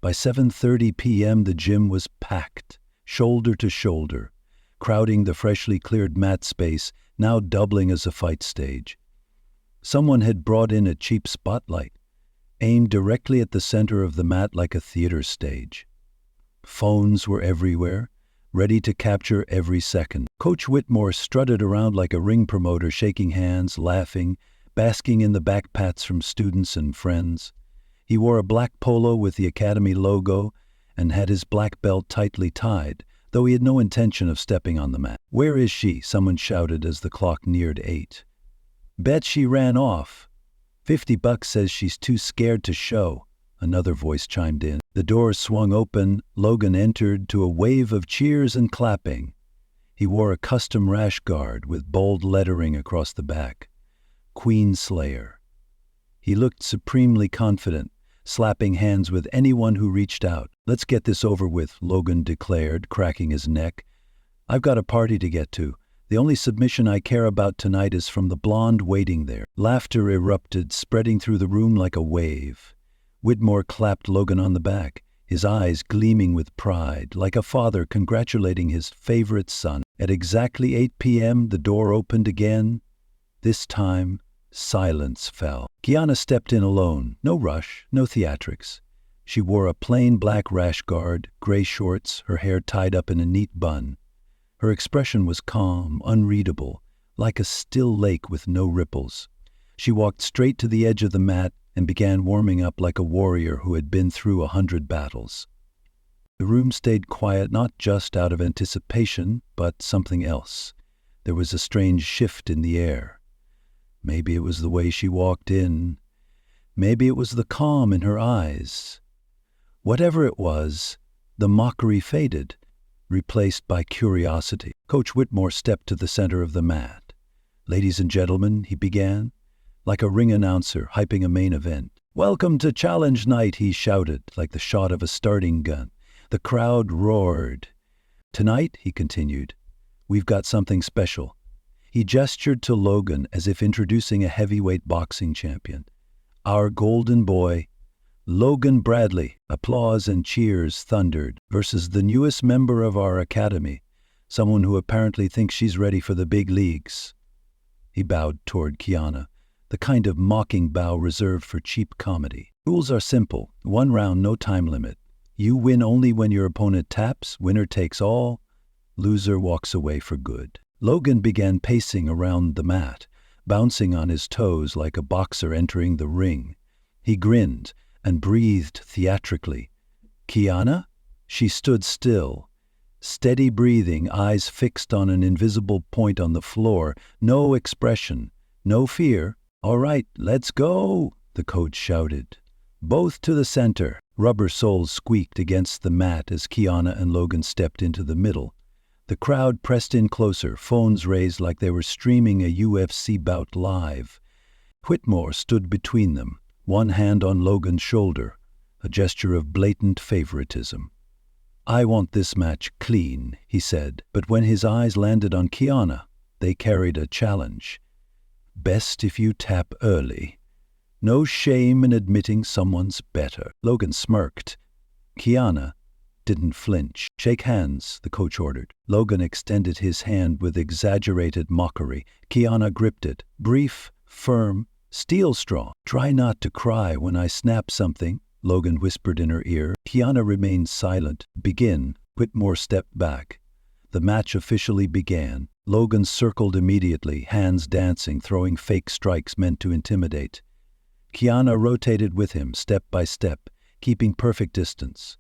By 7:30 p.m. the gym was packed, shoulder to shoulder, crowding the freshly cleared mat space, now doubling as a fight stage. Someone had brought in a cheap spotlight, aimed directly at the center of the mat like a theater stage. Phones were everywhere, ready to capture every second. Coach Whitmore strutted around like a ring promoter, shaking hands, laughing, basking in the back pats from students and friends. He wore a black polo with the Academy logo and had his black belt tightly tied, though he had no intention of stepping on the mat. "Where is she?" someone shouted as the clock neared 8. "Bet she ran off. $50 says she's too scared to show," another voice chimed in. The door swung open. Logan entered to a wave of cheers and clapping. He wore a custom rash guard with bold lettering across the back. Queen Slayer. He looked supremely confident, slapping hands with anyone who reached out. "Let's get this over with," Logan declared, cracking his neck. "I've got a party to get to. The only submission I care about tonight is from the blonde waiting there." Laughter erupted, spreading through the room like a wave. Whitmore clapped Logan on the back, his eyes gleaming with pride, like a father congratulating his favorite son. At exactly 8 p.m., the door opened again. This time, silence fell. Kiana stepped in alone. No rush, no theatrics. She wore a plain black rash guard, gray shorts, her hair tied up in a neat bun. Her expression was calm, unreadable, like a still lake with no ripples. She walked straight to the edge of the mat and began warming up like a warrior who had been through 100 battles. The room stayed quiet, not just out of anticipation, but something else. There was a strange shift in the air. Maybe it was the way she walked in. Maybe it was the calm in her eyes. Whatever it was, the mockery faded, replaced by curiosity. Coach Whitmore stepped to the center of the mat. "Ladies and gentlemen," he began, like a ring announcer hyping a main event. "Welcome to Challenge Night," he shouted, like the shot of a starting gun. The crowd roared. "Tonight," he continued, "we've got something special." He gestured to Logan as if introducing a heavyweight boxing champion. "Our golden boy, Logan Bradley." Applause and cheers thundered. "Versus the newest member of our academy, someone who apparently thinks she's ready for the big leagues." He bowed toward Kiana, the kind of mocking bow reserved for cheap comedy. "Rules are simple. 1 round, no time limit. You win only when your opponent taps, winner takes all, loser walks away for good." Logan began pacing around the mat, bouncing on his toes like a boxer entering the ring. He grinned and breathed theatrically. "Kiana, She stood still, steady breathing, eyes fixed on an invisible point on the floor, no expression, no fear. "All right, let's go," the coach shouted. "Both to the center." Rubber soles squeaked against the mat as Kiana and Logan stepped into the middle. The crowd pressed in closer, phones raised like they were streaming a UFC bout live. Whitmore stood between them, one hand on Logan's shoulder, a gesture of blatant favoritism. "I want this match clean," he said, but when his eyes landed on Kiana, they carried a challenge. "Best if you tap early. No shame in admitting someone's better." Logan smirked. Kiana didn't flinch. "Shake hands," the coach ordered. Logan extended his hand with exaggerated mockery. Kiana gripped it, brief, firm, steel straw. "Try not to cry when I snap something," Logan whispered in her ear. Kiana remained silent. "Begin." Whitmore stepped back. The match officially began. Logan circled immediately, hands dancing, throwing fake strikes meant to intimidate. Kiana rotated with him, step by step, keeping perfect distance,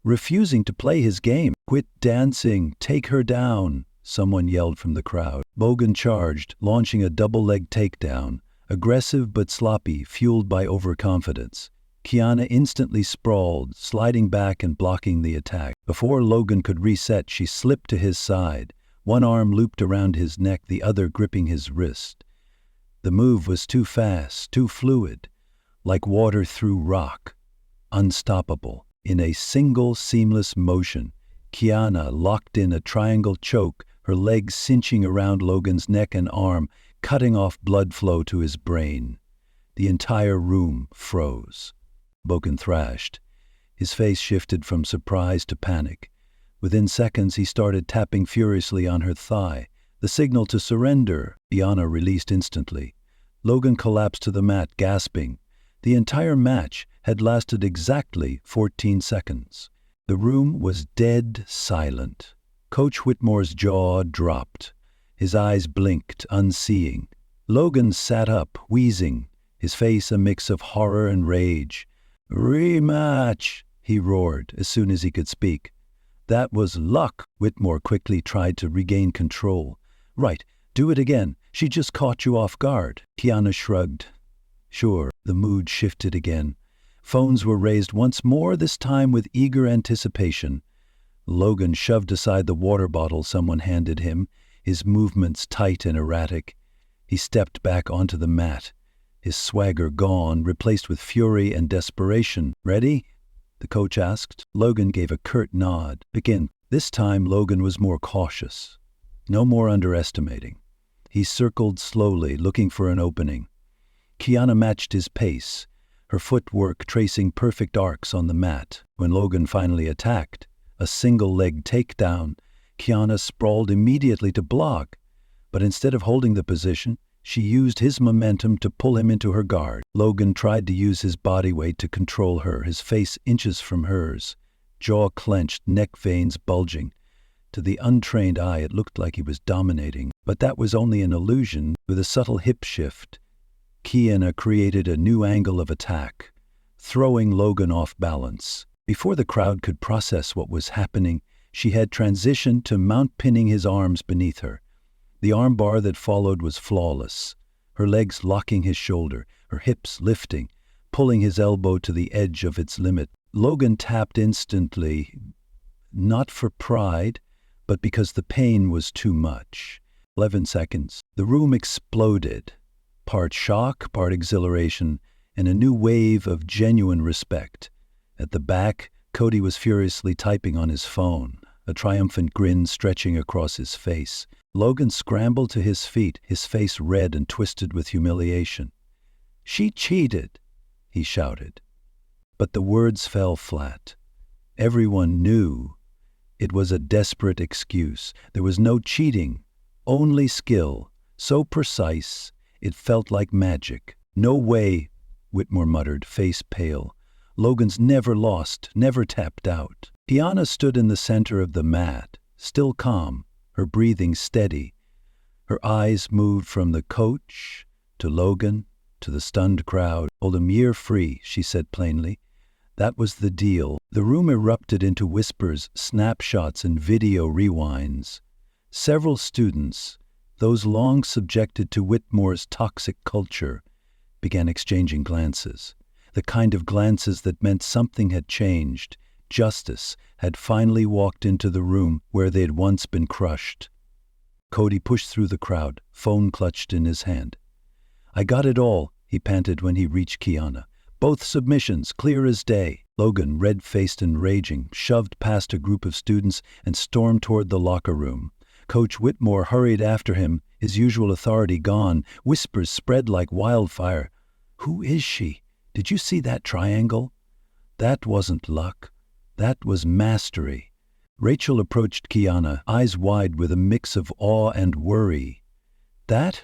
refusing to play his game. "Quit dancing, take her down," someone yelled from the crowd. Logan charged, launching a double-leg takedown, aggressive but sloppy, fueled by overconfidence. Kiana instantly sprawled, sliding back and blocking the attack. Before Logan could reset, she slipped to his side, one arm looped around his neck, the other gripping his wrist. The move was too fast, too fluid, like water through rock, unstoppable. In a single seamless motion, Kiana locked in a triangle choke, her legs cinching around Logan's neck and arm, cutting off blood flow to his brain. The entire room froze. Logan thrashed. His face shifted from surprise to panic. Within seconds, he started tapping furiously on her thigh, the signal to surrender. Kiana released instantly. Logan collapsed to the mat, gasping. The entire match had lasted exactly 14 seconds. The room was dead silent. Coach Whitmore's jaw dropped. His eyes blinked, unseeing. Logan sat up, wheezing, his face a mix of horror and rage. "Rematch," he roared as soon as he could speak. "That was luck." Whitmore quickly tried to regain control. "Right, do it again. She just caught you off guard." Kiana shrugged. "Sure." The mood shifted again. Phones were raised once more, this time with eager anticipation. Logan shoved aside the water bottle someone handed him, his movements tight and erratic. He stepped back onto the mat, his swagger gone, replaced with fury and desperation. "Ready?" the coach asked. Logan gave a curt nod. "Begin." This time Logan was more cautious. No more underestimating. He circled slowly, looking for an opening. Kiana matched his pace, her footwork tracing perfect arcs on the mat. When Logan finally attacked, a single-leg takedown, Kiana sprawled immediately to block, but instead of holding the position, she used his momentum to pull him into her guard. Logan tried to use his body weight to control her, his face inches from hers, jaw clenched, neck veins bulging. To the untrained eye, it looked like he was dominating, but that was only an illusion. With a subtle hip shift, Kiana created a new angle of attack, throwing Logan off balance. Before the crowd could process what was happening, she had transitioned to mount pinning his arms beneath her. The armbar that followed was flawless, her legs locking his shoulder, her hips lifting, pulling his elbow to the edge of its limit. Logan tapped instantly, not for pride, but because the pain was too much. 11 seconds. The room exploded. Part shock, part exhilaration, and a new wave of genuine respect. At the back, Cody was furiously typing on his phone, a triumphant grin stretching across his face. Logan scrambled to his feet, his face red and twisted with humiliation. "She cheated," he shouted. But the words fell flat. Everyone knew it was a desperate excuse. There was no cheating, only skill, so precise it felt like magic. "No way," Whitmore muttered, face pale. "Logan's never lost, never tapped out." Kiana stood in the center of the mat, still calm, her breathing steady. Her eyes moved from the coach to Logan to the stunned crowd. "Hold him year free," she said plainly. That was the deal. The room erupted into whispers, snapshots, and video rewinds. Several students, those long subjected to Whitmore's toxic culture, began exchanging glances. The kind of glances that meant something had changed. Justice had finally walked into the room where they had once been crushed. Cody pushed through the crowd, phone clutched in his hand. "I got it all," he panted when he reached Kiana. "Both submissions, clear as day." Logan, red-faced and raging, shoved past a group of students and stormed toward the locker room. Coach Whitmore hurried after him, his usual authority gone. Whispers spread like wildfire. "Who is she? Did you see that triangle?" That wasn't luck. That was mastery. Rachel approached Kiana, eyes wide with a mix of awe and worry. "That?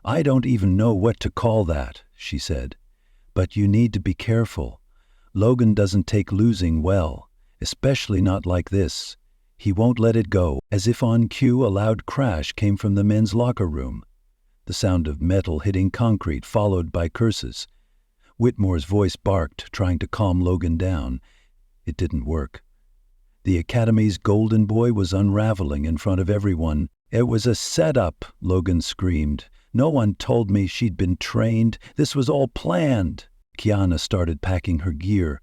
I don't even know what to call that," she said. "But you need to be careful. Logan doesn't take losing well, especially not like this. He won't let it go." As if on cue, a loud crash came from the men's locker room. The sound of metal hitting concrete, followed by curses. Whitmore's voice barked, trying to calm Logan down. It didn't work. The Academy's golden boy was unraveling in front of everyone. "It was a setup," Logan screamed. "No one told me she'd been trained. This was all planned." Kiana started packing her gear.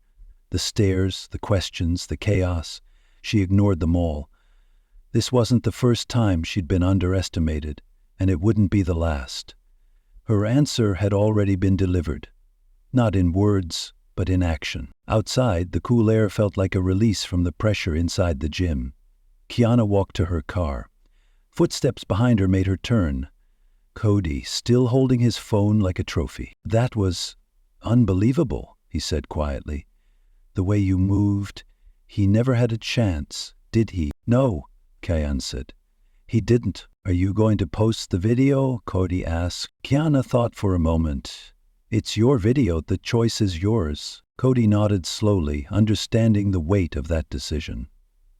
The stares, the questions, the chaos. She ignored them all. This wasn't the first time she'd been underestimated, and it wouldn't be the last. Her answer had already been delivered. Not in words, but in action. Outside, the cool air felt like a release from the pressure inside the gym. Kiana walked to her car. Footsteps behind her made her turn. Cody, still holding his phone like a trophy. "That was unbelievable," he said quietly. "The way you moved. He never had a chance, did he?" "No," Kiana said. "He didn't." "Are you going to post the video?" Cody asked. Kiana thought for a moment. "It's your video. The choice is yours." Cody nodded slowly, understanding the weight of that decision.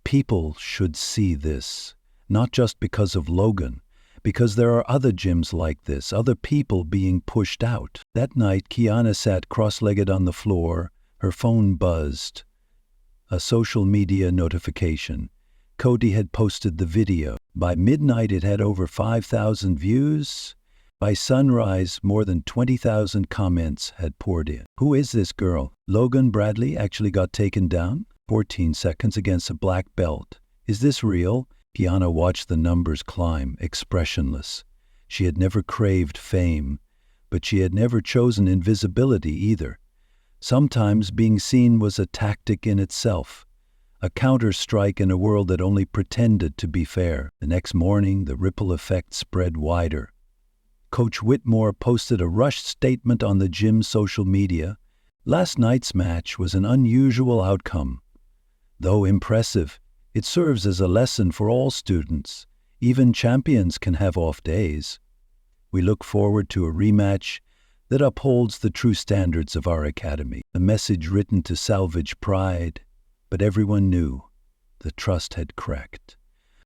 People should see this, not just because of Logan, because there are other gyms like this, other people being pushed out. That night, Kiana sat cross-legged on the floor. Her phone buzzed. A social media notification. Cody had posted the video. By midnight, it had over 5,000 views. By sunrise, more than 20,000 comments had poured in. "Who is this girl? Logan Bradley actually got taken down? 14 seconds against a black belt. Is this real?" Kiana watched the numbers climb, expressionless. She had never craved fame, but she had never chosen invisibility either. Sometimes being seen was a tactic in itself, a counter-strike in a world that only pretended to be fair. The next morning, the ripple effect spread wider. Coach Whitmore posted a rushed statement on the gym's social media. "Last night's match was an unusual outcome. Though impressive, it serves as a lesson for all students. Even champions can have off days. We look forward to a rematch that upholds the true standards of our academy." A message written to salvage pride, but everyone knew the trust had cracked.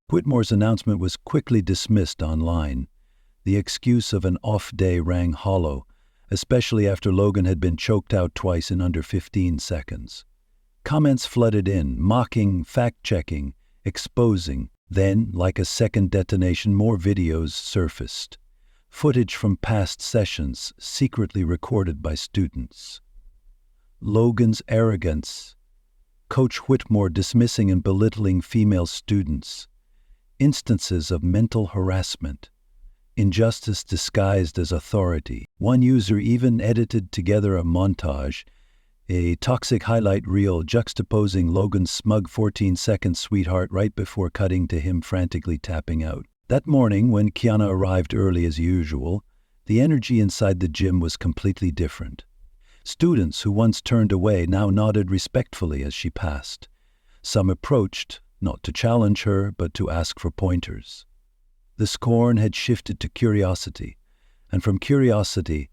Whitmore's announcement was quickly dismissed online. The excuse of an off day rang hollow, especially after Logan had been choked out twice in under 15 seconds. Comments flooded in, mocking, fact-checking, exposing. Then, like a second detonation, more videos surfaced. Footage from past sessions, secretly recorded by students. Logan's arrogance. Coach Whitmore dismissing and belittling female students. Instances of mental harassment. Injustice disguised as authority. One user even edited together a montage, a toxic highlight reel juxtaposing Logan's smug 14-second sweetheart right before cutting to him frantically tapping out. That morning, when Kiana arrived early as usual, the energy inside the gym was completely different. Students who once turned away now nodded respectfully as she passed. Some approached, not to challenge her, but to ask for pointers. The scorn had shifted to curiosity, and from curiosity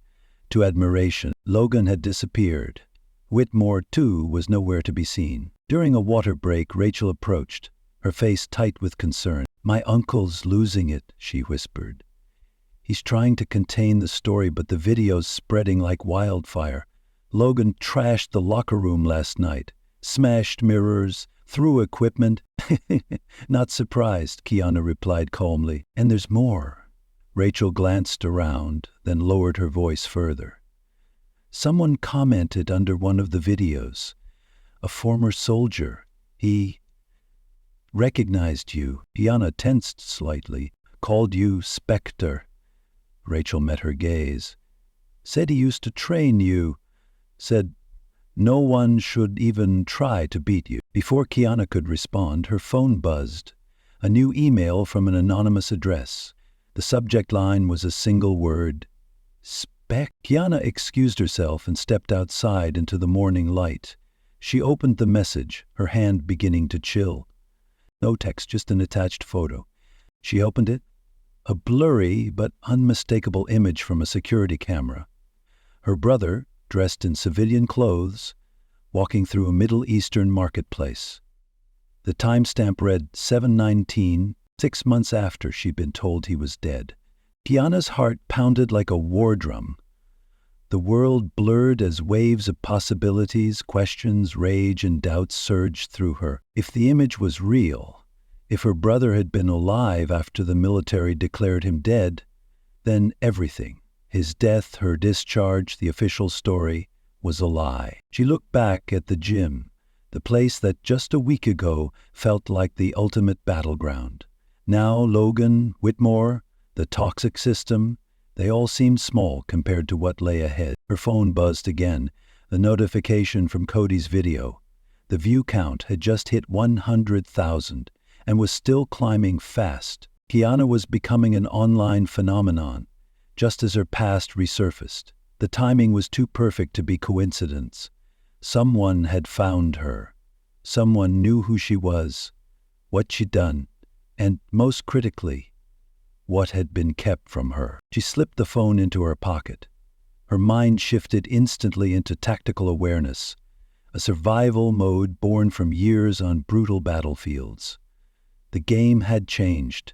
to admiration. Logan had disappeared. Whitmore, too, was nowhere to be seen. During a water break, Rachel approached, her face tight with concern. "My uncle's losing it," she whispered. "He's trying to contain the story, but the video's spreading like wildfire. Logan trashed the locker room last night, smashed mirrors, threw equipment. Not surprised, Kiana replied calmly. And there's more. Rachel glanced around, then lowered her voice further. Someone commented under one of the videos. A former soldier. He recognized you. Kiana tensed slightly, called you Spectre. Rachel met her gaze. Said he used to train you. Said no one should even try to beat you. Before Kiana could respond, her phone buzzed. A new email from an anonymous address. The subject line was a single word. Kiana excused herself and stepped outside into the morning light. She opened the message, her hand beginning to chill. No text, just an attached photo. She opened it. A blurry but unmistakable image from a security camera. Her brother, dressed in civilian clothes, walking through a Middle Eastern marketplace. The timestamp read 7/19, 6 months after she'd been told he was dead. Kiana's heart pounded like a war drum. The world blurred as waves of possibilities, questions, rage, and doubts surged through her. If the image was real, if her brother had been alive after the military declared him dead, then everything, his death, her discharge, the official story, was a lie. She looked back at the gym, the place that just a week ago felt like the ultimate battleground. Now Logan, Whitmore, the toxic system, they all seemed small compared to what lay ahead. Her phone buzzed again, the notification from Cody's video. The view count had just hit 100,000 and was still climbing fast. Kiana was becoming an online phenomenon, just as her past resurfaced. The timing was too perfect to be coincidence. Someone had found her. Someone knew who she was, what she'd done, and most critically, what had been kept from her. She slipped the phone into her pocket. Her mind shifted instantly into tactical awareness, a survival mode born from years on brutal battlefields. The game had changed.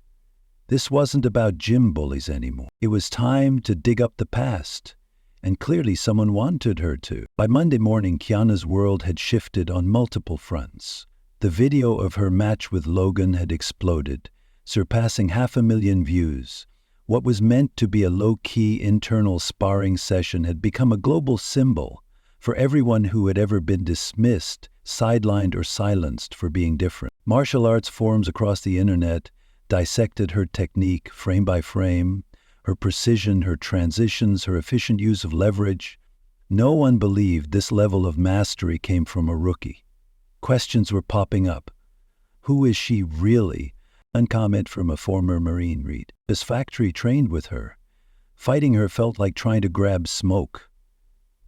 This wasn't about gym bullies anymore. It was time to dig up the past, and clearly someone wanted her to. By Monday morning, Kiana's world had shifted on multiple fronts. The video of her match with Logan had exploded, surpassing 500,000 views. What was meant to be a low-key internal sparring session had become a global symbol for everyone who had ever been dismissed, sidelined, or silenced for being different. Martial arts forums across the internet dissected her technique frame by frame, her precision, her transitions, her efficient use of leverage. No one believed this level of mastery came from a rookie. Questions were popping up. Who is she really? A comment from a former Marine read. This factory trained with her. Fighting her felt like trying to grab smoke.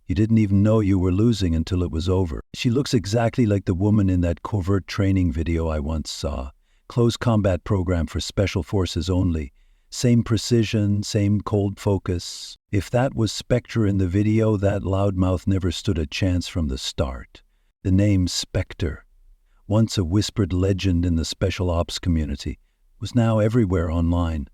You didn't even know you were losing until it was over. She looks exactly like the woman in that covert training video I once saw. Close combat program for special forces only. Same precision, same cold focus. If that was Spectre in the video, that loudmouth never stood a chance from the start. The name Spectre, once a whispered legend in the special ops community, was now everywhere online.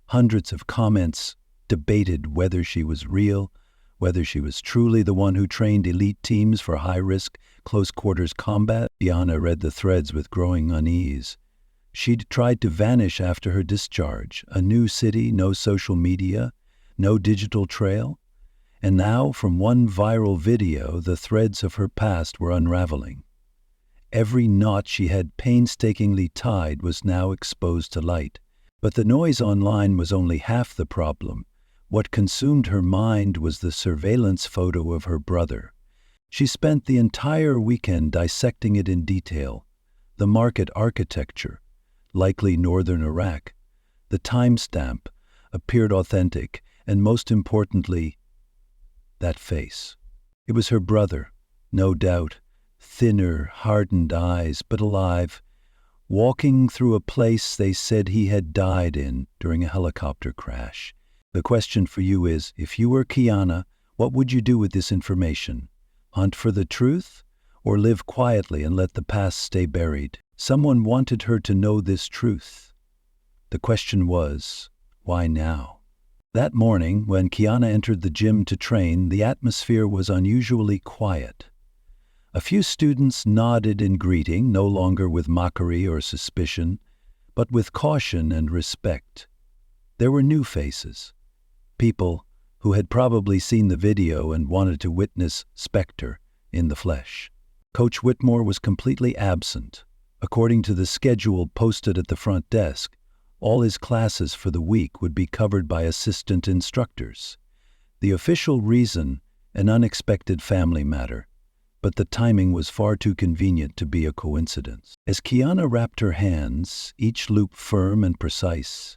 Hundreds of comments debated whether she was real, whether she was truly the one who trained elite teams for high-risk, close-quarters combat. Kiana read the threads with growing unease. She'd tried to vanish after her discharge. A new city, no social media, no digital trail. And now, from one viral video, the threads of her past were unraveling. Every knot she had painstakingly tied was now exposed to light. But the noise online was only half the problem. What consumed her mind was the surveillance photo of her brother. She spent the entire weekend dissecting it in detail. The market architecture, likely northern Iraq. The timestamp appeared authentic, and most importantly, that face. It was her brother, no doubt. Thinner, hardened eyes, but alive, walking through a place they said he had died in during a helicopter crash. The question for you is, if you were Kiana, what would you do with this information? Hunt for the truth, or live quietly and let the past stay buried? Someone wanted her to know this truth. The question was, why now? That morning, when Kiana entered the gym to train, the atmosphere was unusually quiet. A few students nodded in greeting, no longer with mockery or suspicion, but with caution and respect. There were new faces, people who had probably seen the video and wanted to witness Spectre in the flesh. Coach Whitmore was completely absent. According to the schedule posted at the front desk, all his classes for the week would be covered by assistant instructors. The official reason, an unexpected family matter, but the timing was far too convenient to be a coincidence. As Kiana wrapped her hands, each loop firm and precise,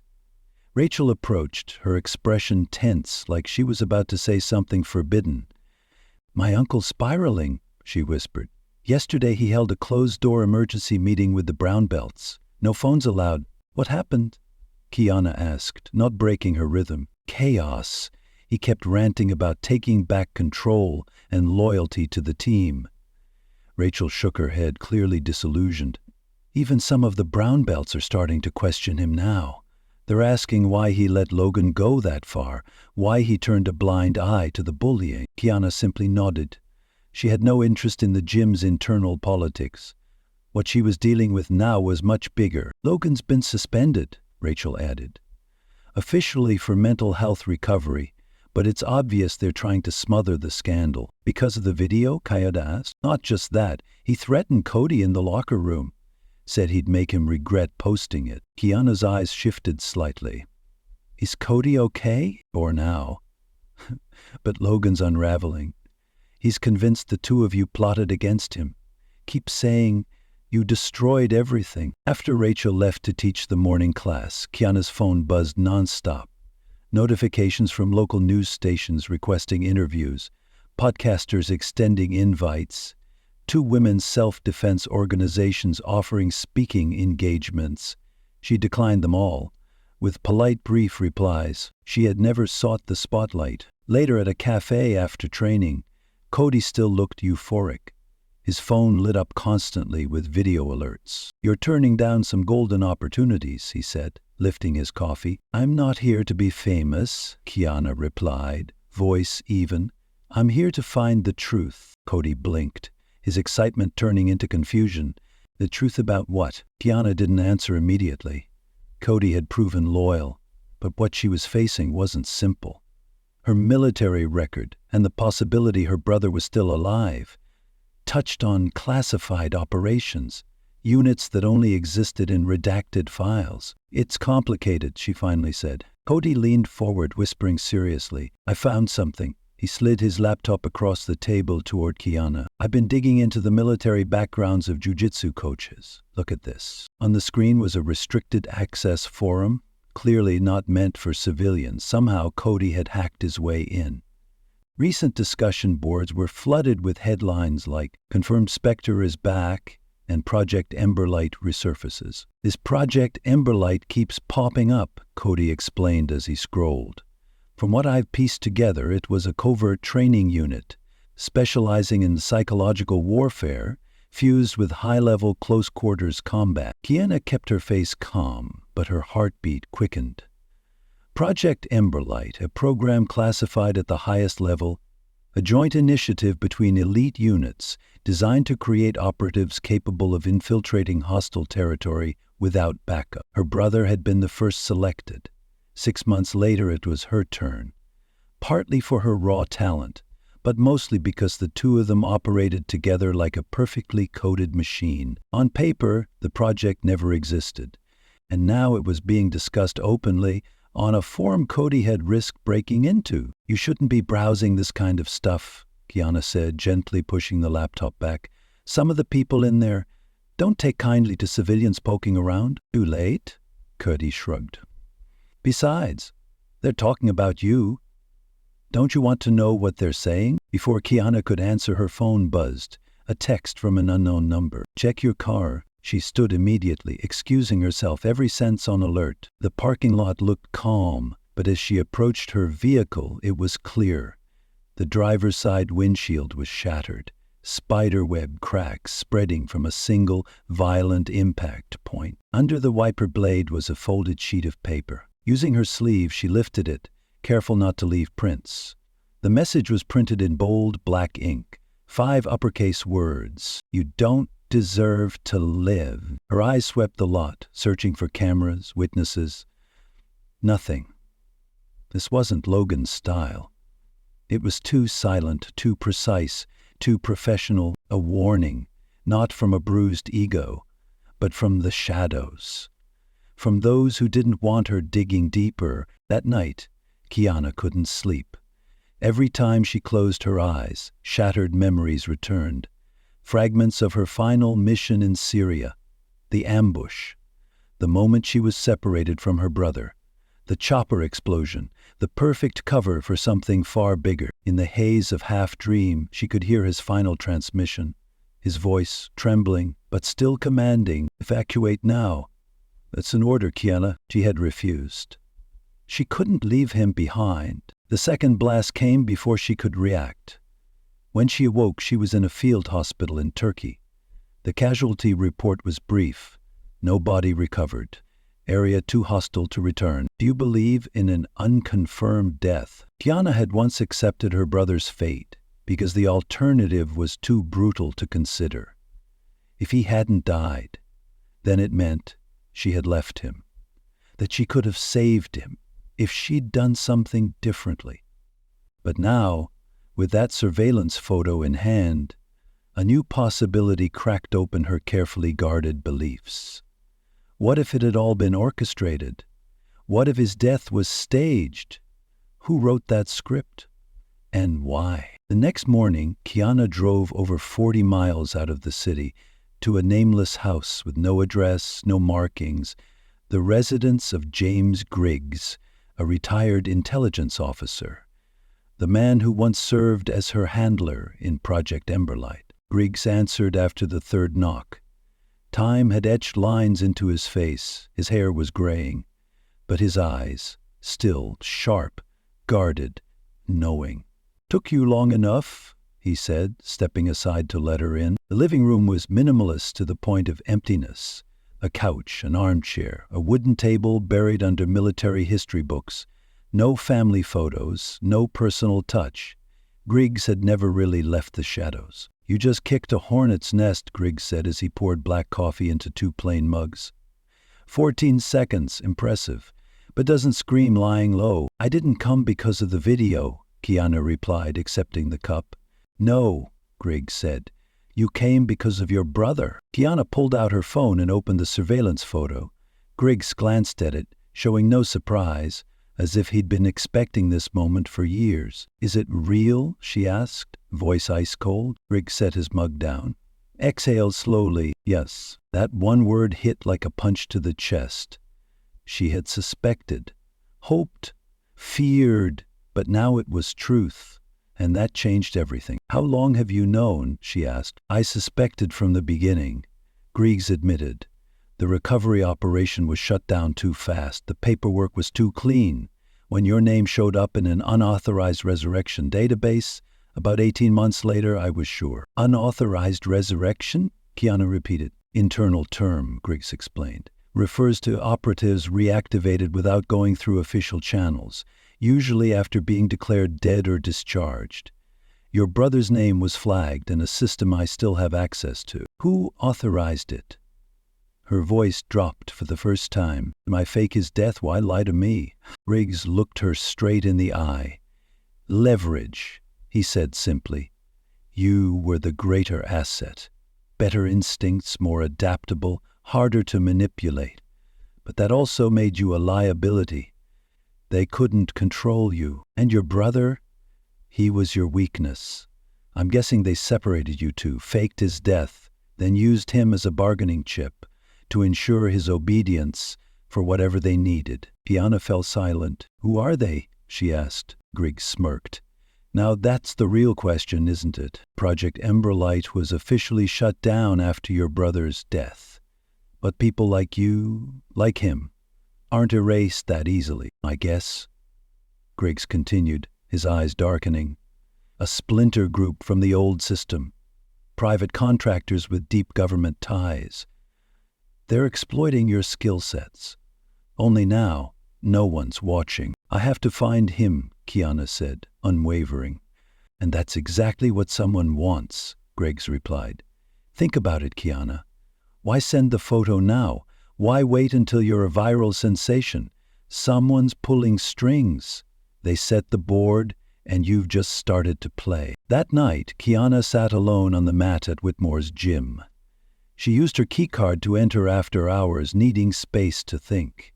Rachel approached, her expression tense, like she was about to say something forbidden. "My uncle's spiraling," she whispered. "Yesterday he held a closed-door emergency meeting with the brown belts. No phones allowed." "What happened?" Kiana asked, not breaking her rhythm. "Chaos." He kept ranting about taking back control and loyalty to the team. Rachel shook her head, clearly disillusioned. "Even some of the brown belts are starting to question him now. They're asking why he let Logan go that far, why he turned a blind eye to the bullying." Kiana simply nodded. She had no interest in the gym's internal politics. What she was dealing with now was much bigger. "Logan's been suspended," Rachel added. "Officially for mental health recovery, but it's obvious they're trying to smother the scandal." "Because of the video?" Kiana asked. "Not just that. He threatened Cody in the locker room. Said he'd make him regret posting it." Kiana's eyes shifted slightly. "Is Cody okay? Or now?" "But Logan's unraveling. He's convinced the two of you plotted against him. Keeps saying you destroyed everything." After Rachel left to teach the morning class, Kiana's phone buzzed nonstop. Notifications from local news stations requesting interviews, podcasters extending invites, 2 women's self-defense organizations offering speaking engagements. She declined them all, with polite brief replies. She had never sought the spotlight. Later at a cafe after training, Cody still looked euphoric. His phone lit up constantly with video alerts. "You're turning down some golden opportunities," he said, lifting his coffee. "I'm not here to be famous," Kiana replied, voice even. "I'm here to find the truth." Cody blinked, his excitement turning into confusion. "The truth about what?" Kiana didn't answer immediately. Cody had proven loyal, but what she was facing wasn't simple. Her military record and the possibility her brother was still alive touched on classified operations, units that only existed in redacted files. "It's complicated," she finally said. Cody leaned forward, whispering seriously. "I found something." He slid his laptop across the table toward Kiana. "I've been digging into the military backgrounds of Jiu-Jitsu coaches. Look at this." On the screen was a restricted access forum, clearly not meant for civilians. Somehow Cody had hacked his way in. Recent discussion boards were flooded with headlines like "Confirmed Spectre is back" and "Project Emberlight resurfaces." "This Project Emberlight keeps popping up," Cody explained as he scrolled. "From what I've pieced together, it was a covert training unit, specializing in psychological warfare, fused with high-level close-quarters combat." Kiana kept her face calm, but her heartbeat quickened. Project Emberlight, a program classified at the highest level, a joint initiative between elite units designed to create operatives capable of infiltrating hostile territory without backup. Her brother had been the first selected. 6 months later, it was her turn, partly for her raw talent, but mostly because the two of them operated together like a perfectly coded machine. On paper, the project never existed, and now it was being discussed openly on a forum Cody had risked breaking into. "You shouldn't be browsing this kind of stuff," Kiana said, gently pushing the laptop back. "Some of the people in there don't take kindly to civilians poking around." "Too late?" Cody shrugged. "Besides, they're talking about you. Don't you want to know what they're saying?" Before Kiana could answer, her phone buzzed, a text from an unknown number. "Check your car." She stood immediately, excusing herself, every sense on alert. The parking lot looked calm, but as she approached her vehicle, it was clear. The driver's side windshield was shattered, spiderweb cracks spreading from a single violent impact point. Under the wiper blade was a folded sheet of paper. Using her sleeve, she lifted it, careful not to leave prints. The message was printed in bold black ink, 5 uppercase words: "You don't deserve to live." Her eyes swept the lot, searching for cameras, witnesses. Nothing. This wasn't Logan's style. It was too silent, too precise, too professional, a warning, not from a bruised ego, but from the shadows. From those who didn't want her digging deeper. That night, Kiana couldn't sleep. Every time she closed her eyes, shattered memories returned. Fragments of her final mission in Syria, the ambush, the moment she was separated from her brother, the chopper explosion, the perfect cover for something far bigger. In the haze of half-dream, she could hear his final transmission, his voice trembling, but still commanding, "Evacuate now." "That's an order, Kiana." She had refused. She couldn't leave him behind. The second blast came before she could react. When she awoke, she was in a field hospital in Turkey. The casualty report was brief. No body recovered. Area too hostile to return. Do you believe in an unconfirmed death? Kiana had once accepted her brother's fate because the alternative was too brutal to consider. If he hadn't died, then it meant she had left him, that she could have saved him if she'd done something differently. But now, with that surveillance photo in hand, a new possibility cracked open her carefully guarded beliefs. What if it had all been orchestrated? What if his death was staged? Who wrote that script? And why? The next morning, Kiana drove over 40 miles out of the city to a nameless house with no address, no markings, the residence of James Griggs, a retired intelligence officer, the man who once served as her handler in Project Emberlight. Griggs answered after the third knock. Time had etched lines into his face. His hair was graying, but his eyes, still sharp, guarded, knowing. "Took you long enough," he said, stepping aside to let her in. The living room was minimalist to the point of emptiness. A couch, an armchair, a wooden table buried under military history books. No family photos, no personal touch. Griggs had never really left the shadows. "You just kicked a hornet's nest," Griggs said as he poured black coffee into 2 plain mugs. 14 seconds, impressive, but doesn't scream lying low. "I didn't come because of the video," Kiana replied, accepting the cup. "No," Griggs said. "You came because of your brother." Kiana pulled out her phone and opened the surveillance photo. Griggs glanced at it, showing no surprise, as if he'd been expecting this moment for years. "Is it real?" she asked, voice ice cold. Griggs set his mug down. Exhaled slowly. "Yes." That one word hit like a punch to the chest. She had suspected, hoped, feared, but now it was truth, and that changed everything. "How long have you known?" she asked. "I suspected from the beginning," Griggs admitted. "The recovery operation was shut down too fast. The paperwork was too clean. When your name showed up in an unauthorized resurrection database, about 18 months later, I was sure." "Unauthorized resurrection?" Kiana repeated. "Internal term," Griggs explained. "Refers to operatives reactivated without going through official channels, usually after being declared dead or discharged. Your brother's name was flagged in a system I still have access to." "Who authorized it?" Her voice dropped for the first time. "Am I fake his death? Why lie to me?" Griggs looked her straight in the eye. "Leverage," he said simply. "You were the greater asset. Better instincts, more adaptable, harder to manipulate. But that also made you a liability. They couldn't control you. And your brother? He was your weakness. I'm guessing they separated you two, faked his death, then used him as a bargaining chip to ensure his obedience for whatever they needed." Kiana fell silent. "Who are they?" she asked. Griggs smirked. "Now that's the real question, isn't it? Project Emberlight was officially shut down after your brother's death. But people like you, like him, aren't erased that easily, I guess." Griggs continued, his eyes darkening. "A splinter group from the old system. Private contractors with deep government ties. They're exploiting your skill sets. Only now no one's watching. I have to find him, Kiana said, unwavering. And that's exactly what someone wants, Griggs replied. Think about it, Kiana. Why send the photo now? Why wait until you're a viral sensation? Someone's pulling strings. They set the board, and you've just started to play. That night, Kiana sat alone on the mat at Whitmore's gym. She used her keycard to enter after hours, needing space to think.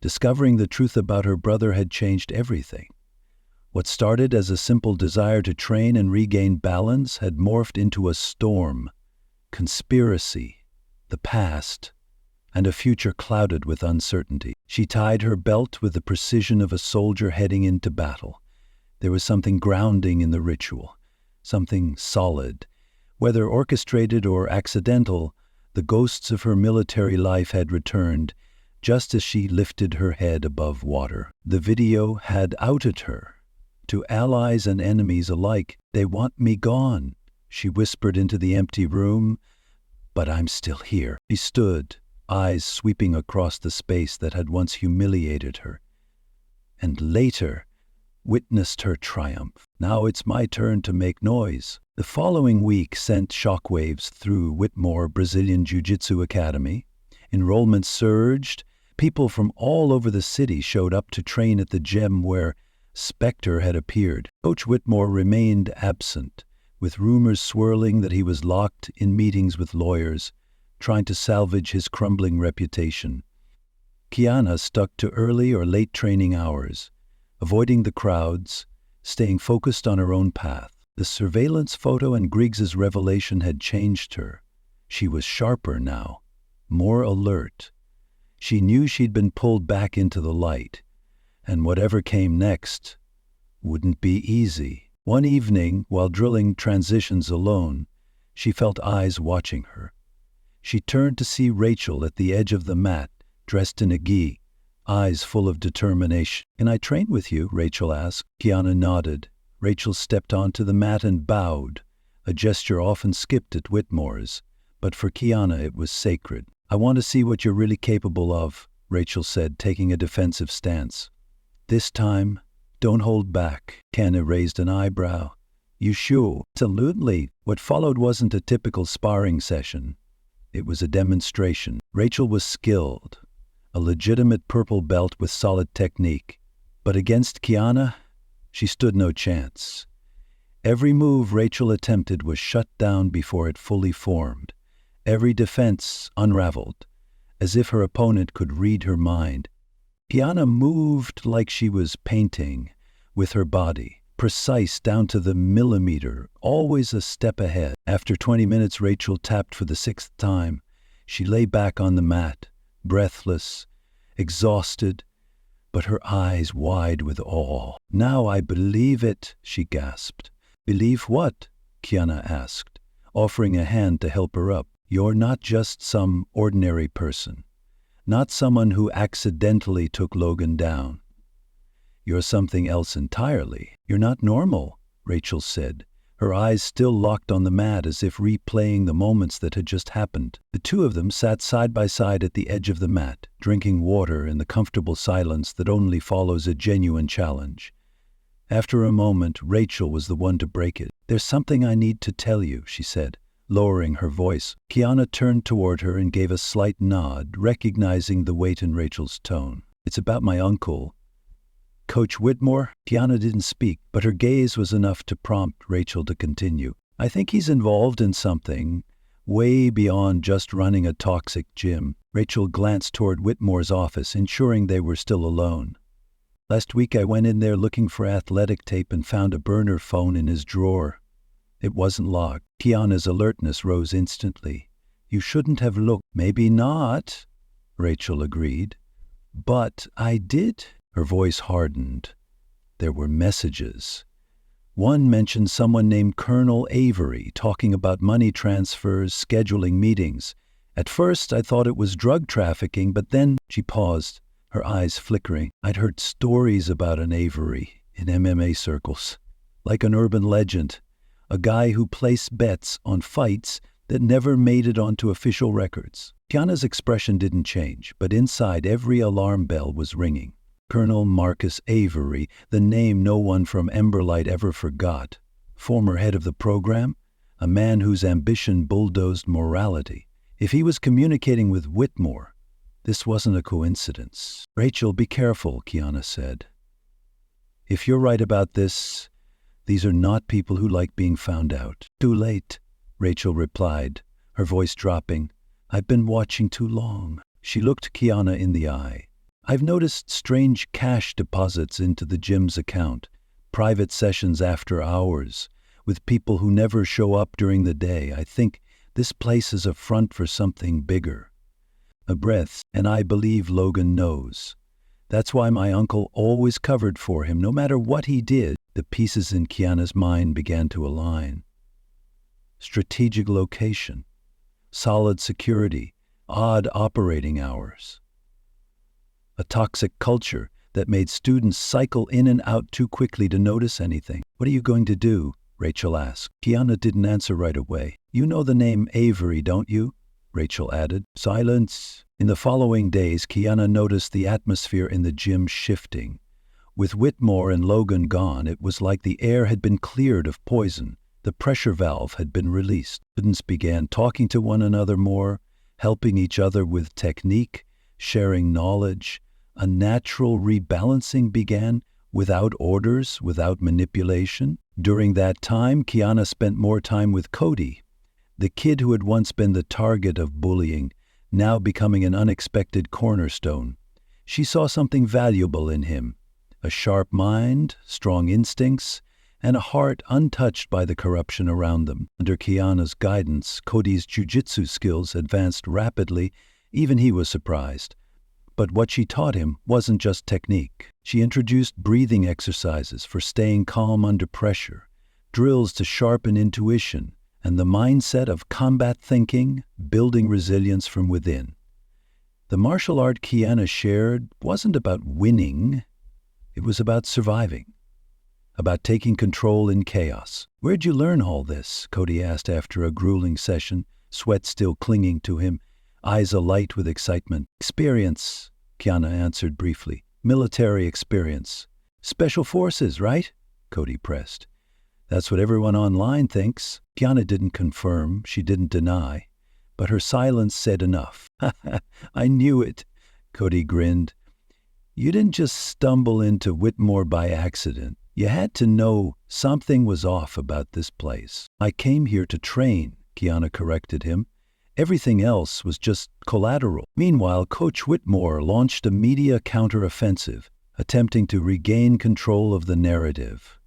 Discovering the truth about her brother had changed everything. What started as a simple desire to train and regain balance had morphed into a storm, conspiracy, the past, and a future clouded with uncertainty. She tied her belt with the precision of a soldier heading into battle. There was something grounding in the ritual, something solid. Whether orchestrated or accidental, the ghosts of her military life had returned, just as she lifted her head above water. The video had outed her. To allies and enemies alike, "They want me gone," she whispered into the empty room. "But I'm still here." She stood, eyes sweeping across the space that had once humiliated her. And later, witnessed her triumph. Now it's my turn to make noise. The following week sent shockwaves through Whitmore Brazilian Jiu-Jitsu Academy. Enrollment surged. People from all over the city showed up to train at the gym where Spectre had appeared. Coach Whitmore remained absent, with rumors swirling that he was locked in meetings with lawyers, trying to salvage his crumbling reputation. Kiana stuck to early or late training hours, avoiding the crowds, staying focused on her own path. The surveillance photo and Griggs's revelation had changed her. She was sharper now, more alert. She knew she'd been pulled back into the light, and whatever came next wouldn't be easy. One evening, while drilling transitions alone, she felt eyes watching her. She turned to see Rachel at the edge of the mat, dressed in a gi, eyes full of determination. "Can I train with you?" Rachel asked. Kiana nodded. Rachel stepped onto the mat and bowed, a gesture often skipped at Whitmore's, but for Kiana it was sacred. "I want to see what you're really capable of," Rachel said, taking a defensive stance. "This time, don't hold back." Kiana raised an eyebrow. "You sure?" "Absolutely." What followed wasn't a typical sparring session. It was a demonstration. Rachel was skilled, a legitimate purple belt with solid technique. But against Kiana, she stood no chance. Every move Rachel attempted was shut down before it fully formed. Every defense unraveled, as if her opponent could read her mind. Kiana moved like she was painting, with her body, precise down to the millimeter, always a step ahead. After 20 minutes, Rachel tapped for the 6th time. She lay back on the mat, breathless, exhausted, but her eyes wide with awe. "Now I believe it," she gasped. "Believe what?" Kiana asked, offering a hand to help her up. "You're not just some ordinary person. Not someone who accidentally took Logan down. You're something else entirely. You're not normal," Rachel said, her eyes still locked on the mat as if replaying the moments that had just happened. The two of them sat side by side at the edge of the mat, drinking water in the comfortable silence that only follows a genuine challenge. After a moment, Rachel was the one to break it. "There's something I need to tell you," she said, lowering her voice. Kiana turned toward her and gave a slight nod, recognizing the weight in Rachel's tone. "It's about my uncle, Coach Whitmore." Kiana didn't speak, but her gaze was enough to prompt Rachel to continue. "I think he's involved in something way beyond just running a toxic gym." Rachel glanced toward Whitmore's office, ensuring they were still alone. "Last week I went in there looking for athletic tape and found a burner phone in his drawer. It wasn't locked." Kiana's alertness rose instantly. "You shouldn't have looked." "Maybe not," Rachel agreed. "But I did." Her voice hardened. There were messages. One mentioned someone named Colonel Avery talking about money transfers, scheduling meetings. At first I thought it was drug trafficking, but then she paused, her eyes flickering. "I'd heard stories about an Avery in MMA circles, like an urban legend. A guy who placed bets on fights that never made it onto official records." Kiana's expression didn't change, but inside every alarm bell was ringing. Colonel Marcus Avery, the name no one from Emberlight ever forgot. Former head of the program, a man whose ambition bulldozed morality. If he was communicating with Whitmore, this wasn't a coincidence. "Rachel, be careful," Kiana said. "If you're right about this, these are not people who like being found out." "Too late," Rachel replied, her voice dropping. "I've been watching too long." She looked Kiana in the eye. "I've noticed strange cash deposits into the gym's account, private sessions after hours, with people who never show up during the day. I think this place is a front for something bigger." A breath, "And I believe Logan knows. That's why my uncle always covered for him, no matter what he did." The pieces in Kiana's mind began to align. Strategic location, solid security, odd operating hours. A toxic culture that made students cycle in and out too quickly to notice anything. "What are you going to do?" Rachel asked. Kiana didn't answer right away. "You know the name Avery, don't you?" Rachel added. Silence. In the following days, Kiana noticed the atmosphere in the gym shifting. With Whitmore and Logan gone, it was like the air had been cleared of poison. The pressure valve had been released. Students began talking to one another more, helping each other with technique, sharing knowledge. A natural rebalancing began, without orders, without manipulation. During that time, Kiana spent more time with Cody, the kid who had once been the target of bullying, now becoming an unexpected cornerstone. She saw something valuable in him, a sharp mind, strong instincts, and a heart untouched by the corruption around them. Under Kiana's guidance, Cody's Jiu-Jitsu skills advanced rapidly. Even he was surprised. But what she taught him wasn't just technique. She introduced breathing exercises for staying calm under pressure, drills to sharpen intuition, and the mindset of combat thinking, building resilience from within. The martial art Kiana shared wasn't about winning. It was about surviving, about taking control in chaos. "Where'd you learn all this?" Cody asked after a grueling session, sweat still clinging to him, eyes alight with excitement. "Experience," Kiana answered briefly. "Military experience." "Special forces, right?" Cody pressed. "That's what everyone online thinks." Kiana didn't confirm, she didn't deny, but her silence said enough. "I knew it," Cody grinned. "You didn't just stumble into Whitmore by accident. You had to know something was off about this place." "I came here to train," Kiana corrected him. "Everything else was just collateral." Meanwhile, Coach Whitmore launched a media counteroffensive, attempting to regain control of the narrative.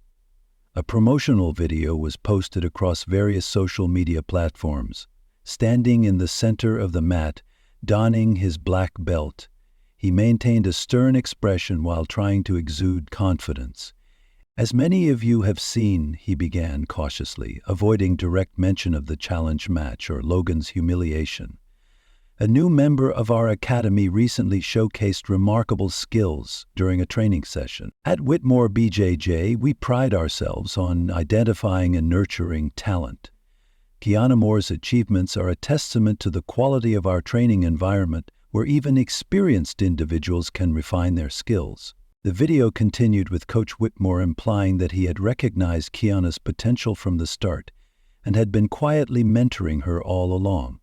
A promotional video was posted across various social media platforms. Standing in the center of the mat, donning his black belt, he maintained a stern expression while trying to exude confidence. "As many of you have seen," he began cautiously, avoiding direct mention of the challenge match or Logan's humiliation. "A new member of our academy recently showcased remarkable skills during a training session. At Whitmore BJJ, we pride ourselves on identifying and nurturing talent. Kiana Moore's achievements are a testament to the quality of our training environment, where even experienced individuals can refine their skills." The video continued with Coach Whitmore implying that he had recognized Kiana's potential from the start and had been quietly mentoring her all along.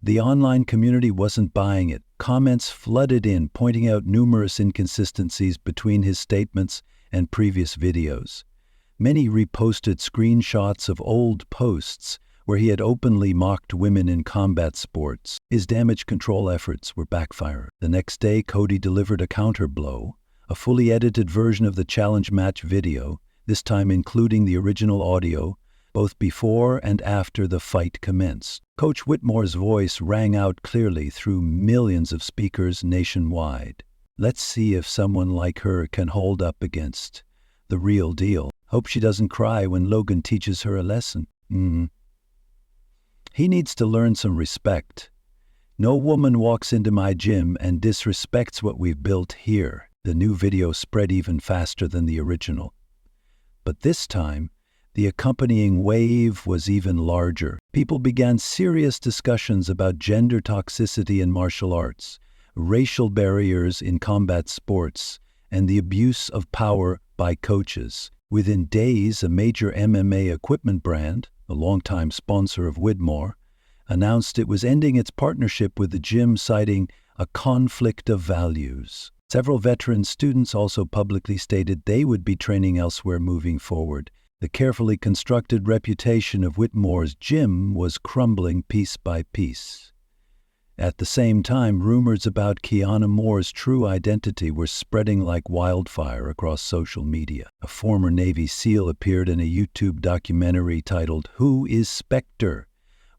The online community wasn't buying it. Comments flooded in, pointing out numerous inconsistencies between his statements and previous videos. Many reposted screenshots of old posts where he had openly mocked women in combat sports. His damage control efforts were backfiring. The next day, Cody delivered a counterblow, a fully edited version of the challenge match video, this time including the original audio, both before and after the fight commenced. Coach Whitmore's voice rang out clearly through millions of speakers nationwide. "Let's see if someone like her can hold up against the real deal. Hope she doesn't cry when Logan teaches her a lesson. He needs to learn some respect. No woman walks into my gym and disrespects what we've built here." The new video spread even faster than the original. But this time, the accompanying wave was even larger. People began serious discussions about gender toxicity in martial arts, racial barriers in combat sports, and the abuse of power by coaches. Within days, a major MMA equipment brand, a longtime sponsor of Whitmore, announced it was ending its partnership with the gym, citing a conflict of values. Several veteran students also publicly stated they would be training elsewhere moving forward. The carefully constructed reputation of Whitmore's gym was crumbling piece by piece. At the same time, rumors about Kiana Moore's true identity were spreading like wildfire across social media. A former Navy SEAL appeared in a YouTube documentary titled "Who is Spectre?",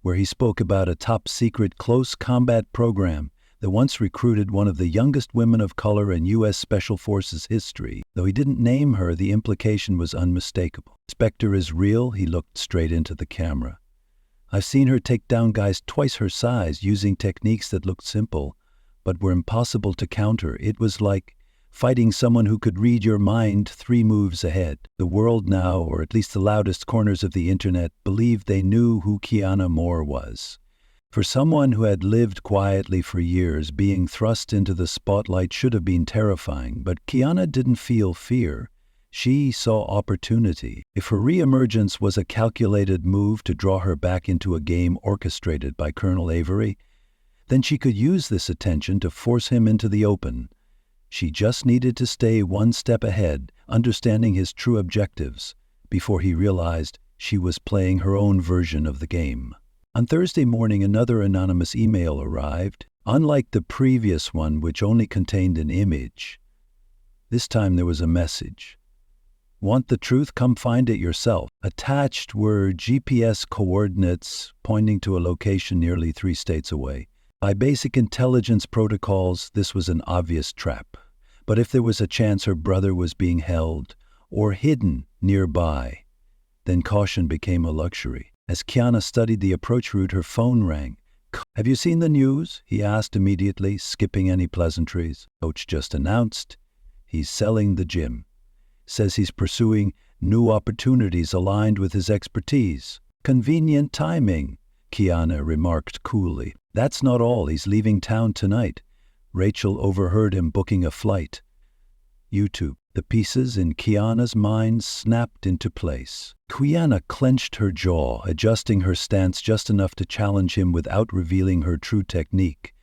where he spoke about a top-secret close combat program that once recruited one of the youngest women of color in U.S. Special Forces history. Though he didn't name her, the implication was unmistakable. Spectre is real, he looked straight into the camera. I've seen her take down guys twice her size using techniques that looked simple, but were impossible to counter. It was like fighting someone who could read your mind 3 moves ahead. The world now, or at least the loudest corners of the internet, believed they knew who Kiana Moore was. For someone who had lived quietly for years, being thrust into the spotlight should have been terrifying, but Kiana didn't feel fear. She saw opportunity. If her reemergence was a calculated move to draw her back into a game orchestrated by Colonel Avery, then she could use this attention to force him into the open. She just needed to stay one step ahead, understanding his true objectives, before he realized she was playing her own version of the game. On Thursday morning, another anonymous email arrived. Unlike the previous one, which only contained an image, this time there was a message. Want the truth? Come find it yourself. Attached were GPS coordinates pointing to a location nearly 3 states away. By basic intelligence protocols, this was an obvious trap. But if there was a chance her brother was being held or hidden nearby, then caution became a luxury. As Kiana studied the approach route, her phone rang. "Have you seen the news?" he asked immediately, skipping any pleasantries. "Coach just announced he's selling the gym. Says he's pursuing new opportunities aligned with his expertise." "Convenient timing," Kiana remarked coolly. "That's not all. He's leaving town tonight." Rachel overheard him booking a flight. YouTube. The pieces in Kiana's mind snapped into place. Kiana clenched her jaw, adjusting her stance just enough to challenge him without revealing her true technique.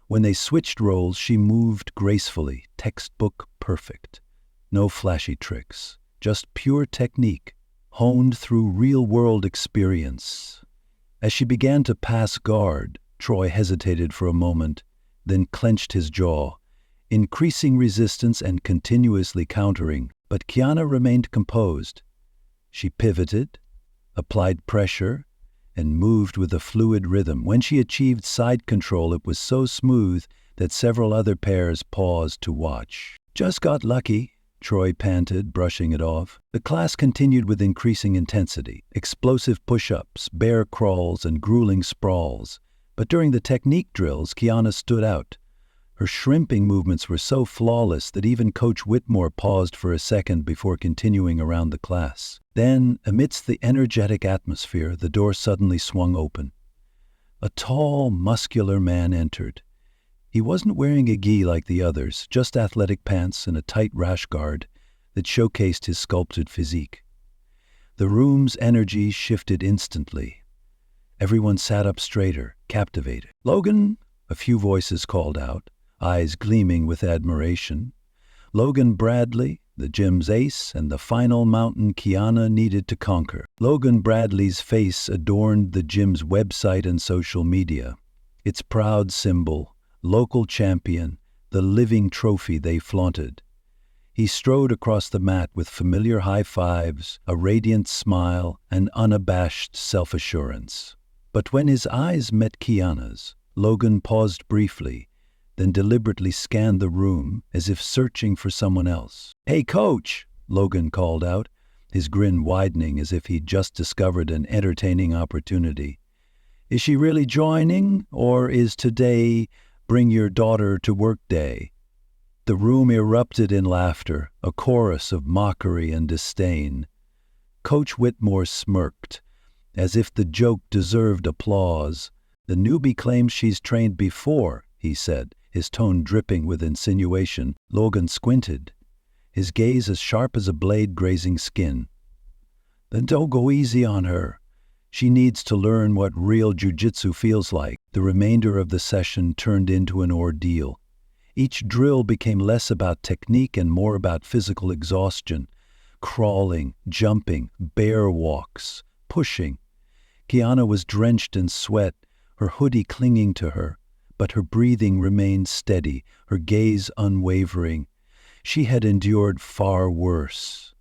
When they switched roles, she moved gracefully, textbook perfect. No flashy tricks, just pure technique, honed through real-world experience. As she began to pass guard, Troy hesitated for a moment, then clenched his jaw, increasing resistance and continuously countering, but Kiana remained composed. She pivoted, applied pressure, and moved with a fluid rhythm. When she achieved side control, it was so smooth that several other pairs paused to watch. "Just got lucky," Troy panted, brushing it off. The class continued with increasing intensity, explosive push-ups, bear crawls, and grueling sprawls. But during the technique drills, Kiana stood out. Her shrimping movements were so flawless that even Coach Whitmore paused for a second before continuing around the class. Then, amidst the energetic atmosphere, the door suddenly swung open. A tall, muscular man entered. He wasn't wearing a gi like the others, just athletic pants and a tight rash guard that showcased his sculpted physique. The room's energy shifted instantly. Everyone sat up straighter, captivated. "Logan," a few voices called out, eyes gleaming with admiration. Logan Bradley, the gym's ace and the final mountain Kiana needed to conquer. Logan Bradley's face adorned the gym's website and social media. Its proud symbol, local champion, the living trophy they flaunted. He strode across the mat with familiar high fives, a radiant smile, and unabashed self-assurance. But when his eyes met Kiana's, Logan paused briefly, then deliberately scanned the room as if searching for someone else. "Hey, Coach!" Logan called out, his grin widening as if he'd just discovered an entertaining opportunity. "Is she really joining, or is today bring your daughter to work day?" The room erupted in laughter, a chorus of mockery and disdain. Coach Whitmore smirked, as if the joke deserved applause. "The newbie claims she's trained before," he said, his tone dripping with insinuation. Logan squinted. his gaze as sharp as a blade grazing skin. "Then don't go easy on her. She needs to learn what real jiu-jitsu feels like." The remainder of the session turned into an ordeal. Each drill became less about technique and more about physical exhaustion. Crawling, jumping, bear walks, pushing. Kiana was drenched in sweat, her hoodie clinging to her, but her breathing remained steady, her gaze unwavering. She had endured far worse.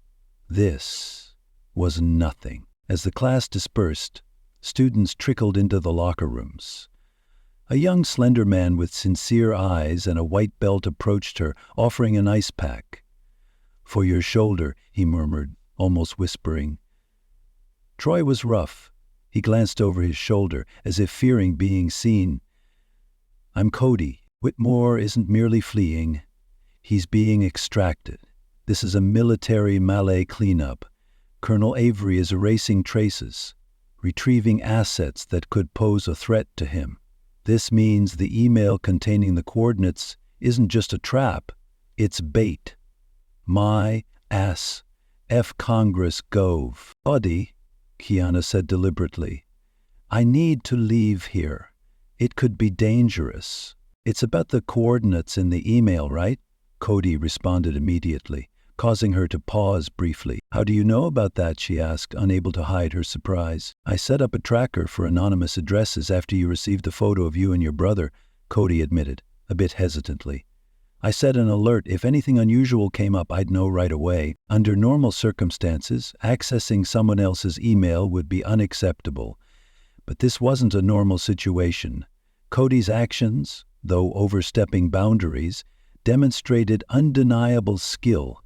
This was nothing. As the class dispersed, students trickled into the locker rooms. A young slender man with sincere eyes and a white belt approached her, offering an ice pack. "For your shoulder," he murmured, almost whispering. Troy was rough. He glanced over his shoulder, as if fearing being seen. "I'm Cody. Whitmore isn't merely fleeing. He's being extracted. This is a military Malay cleanup. Colonel Avery is erasing traces, retrieving assets that could pose a threat to him. This means the email containing the coordinates isn't just a trap, it's bait. My ass, F Congress Gove." "Buddy," Kiana said deliberately, "I need to leave here. It could be dangerous." "It's about the coordinates in the email, right?" Cody responded immediately, causing her to pause briefly. "How do you know about that?" she asked, unable to hide her surprise. "I set up a tracker for anonymous addresses after you received the photo of you and your brother," Cody admitted, a bit hesitantly. "I set an alert. If anything unusual came up, I'd know right away. Under normal circumstances, accessing someone else's email would be unacceptable. But this wasn't a normal situation. Cody's actions, though overstepping boundaries, demonstrated undeniable skill,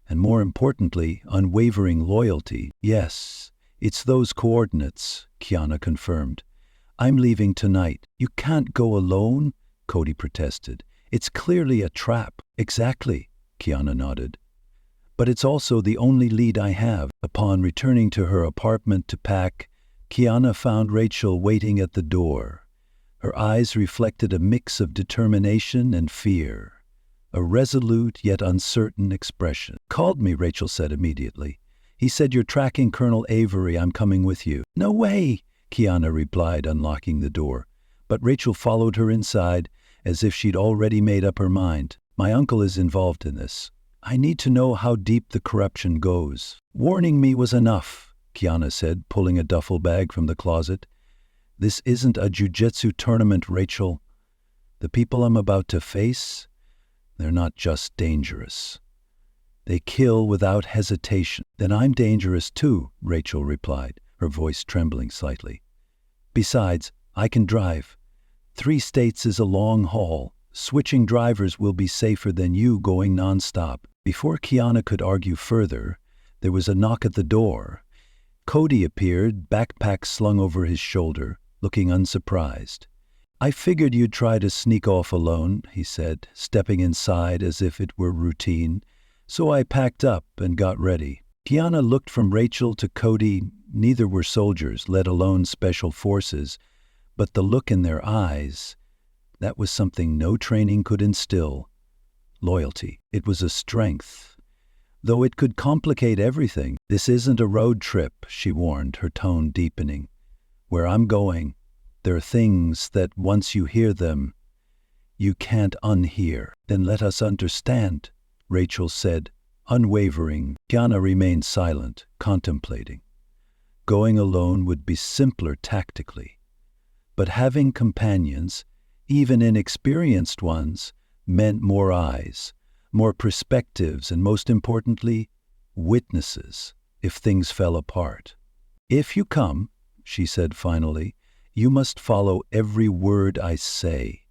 and more importantly, unwavering loyalty." "Yes, it's those coordinates," Kiana confirmed. "I'm leaving tonight." "You can't go alone," Cody protested. "It's clearly a trap." "Exactly," Kiana nodded. "But it's also the only lead I have." Upon returning to her apartment to pack, Kiana found Rachel waiting at the door. Her eyes reflected a mix of determination and fear. A resolute yet uncertain expression. "Called me," Rachel said immediately. "He said you're tracking Colonel Avery. I'm coming with you." "No way," Kiana replied, unlocking the door. But Rachel followed her inside, as if she'd already made up her mind. "My uncle is involved in this. I need to know how deep the corruption goes." "Warning me was enough," Kiana said, pulling a duffel bag from the closet. "This isn't a jiu-jitsu tournament, Rachel. The people I'm about to face, they're not just dangerous. They kill without hesitation." "Then I'm dangerous too," Rachel replied, her voice trembling slightly. "Besides, I can drive. 3 states is a long haul. Switching drivers will be safer than you going nonstop." Before Kiana could argue further, there was a knock at the door. Cody appeared, backpack slung over his shoulder, looking unsurprised. "I figured you'd try to sneak off alone," he said, stepping inside as if it were routine. "So I packed up and got ready." Kiana looked from Rachel to Cody. Neither were soldiers, let alone special forces, but the look in their eyes, that was something no training could instill. Loyalty. It was a strength, though it could complicate everything. "This isn't a road trip," she warned, her tone deepening. "Where I'm going, there are things that once you hear them, you can't unhear." "Then let us understand," Rachel said, unwavering. Kiana remained silent, contemplating. Going alone would be simpler tactically, but having companions, even inexperienced ones, meant more eyes, more perspectives, and most importantly, witnesses if things fell apart. "If you come," she said finally, "you must follow every word I say.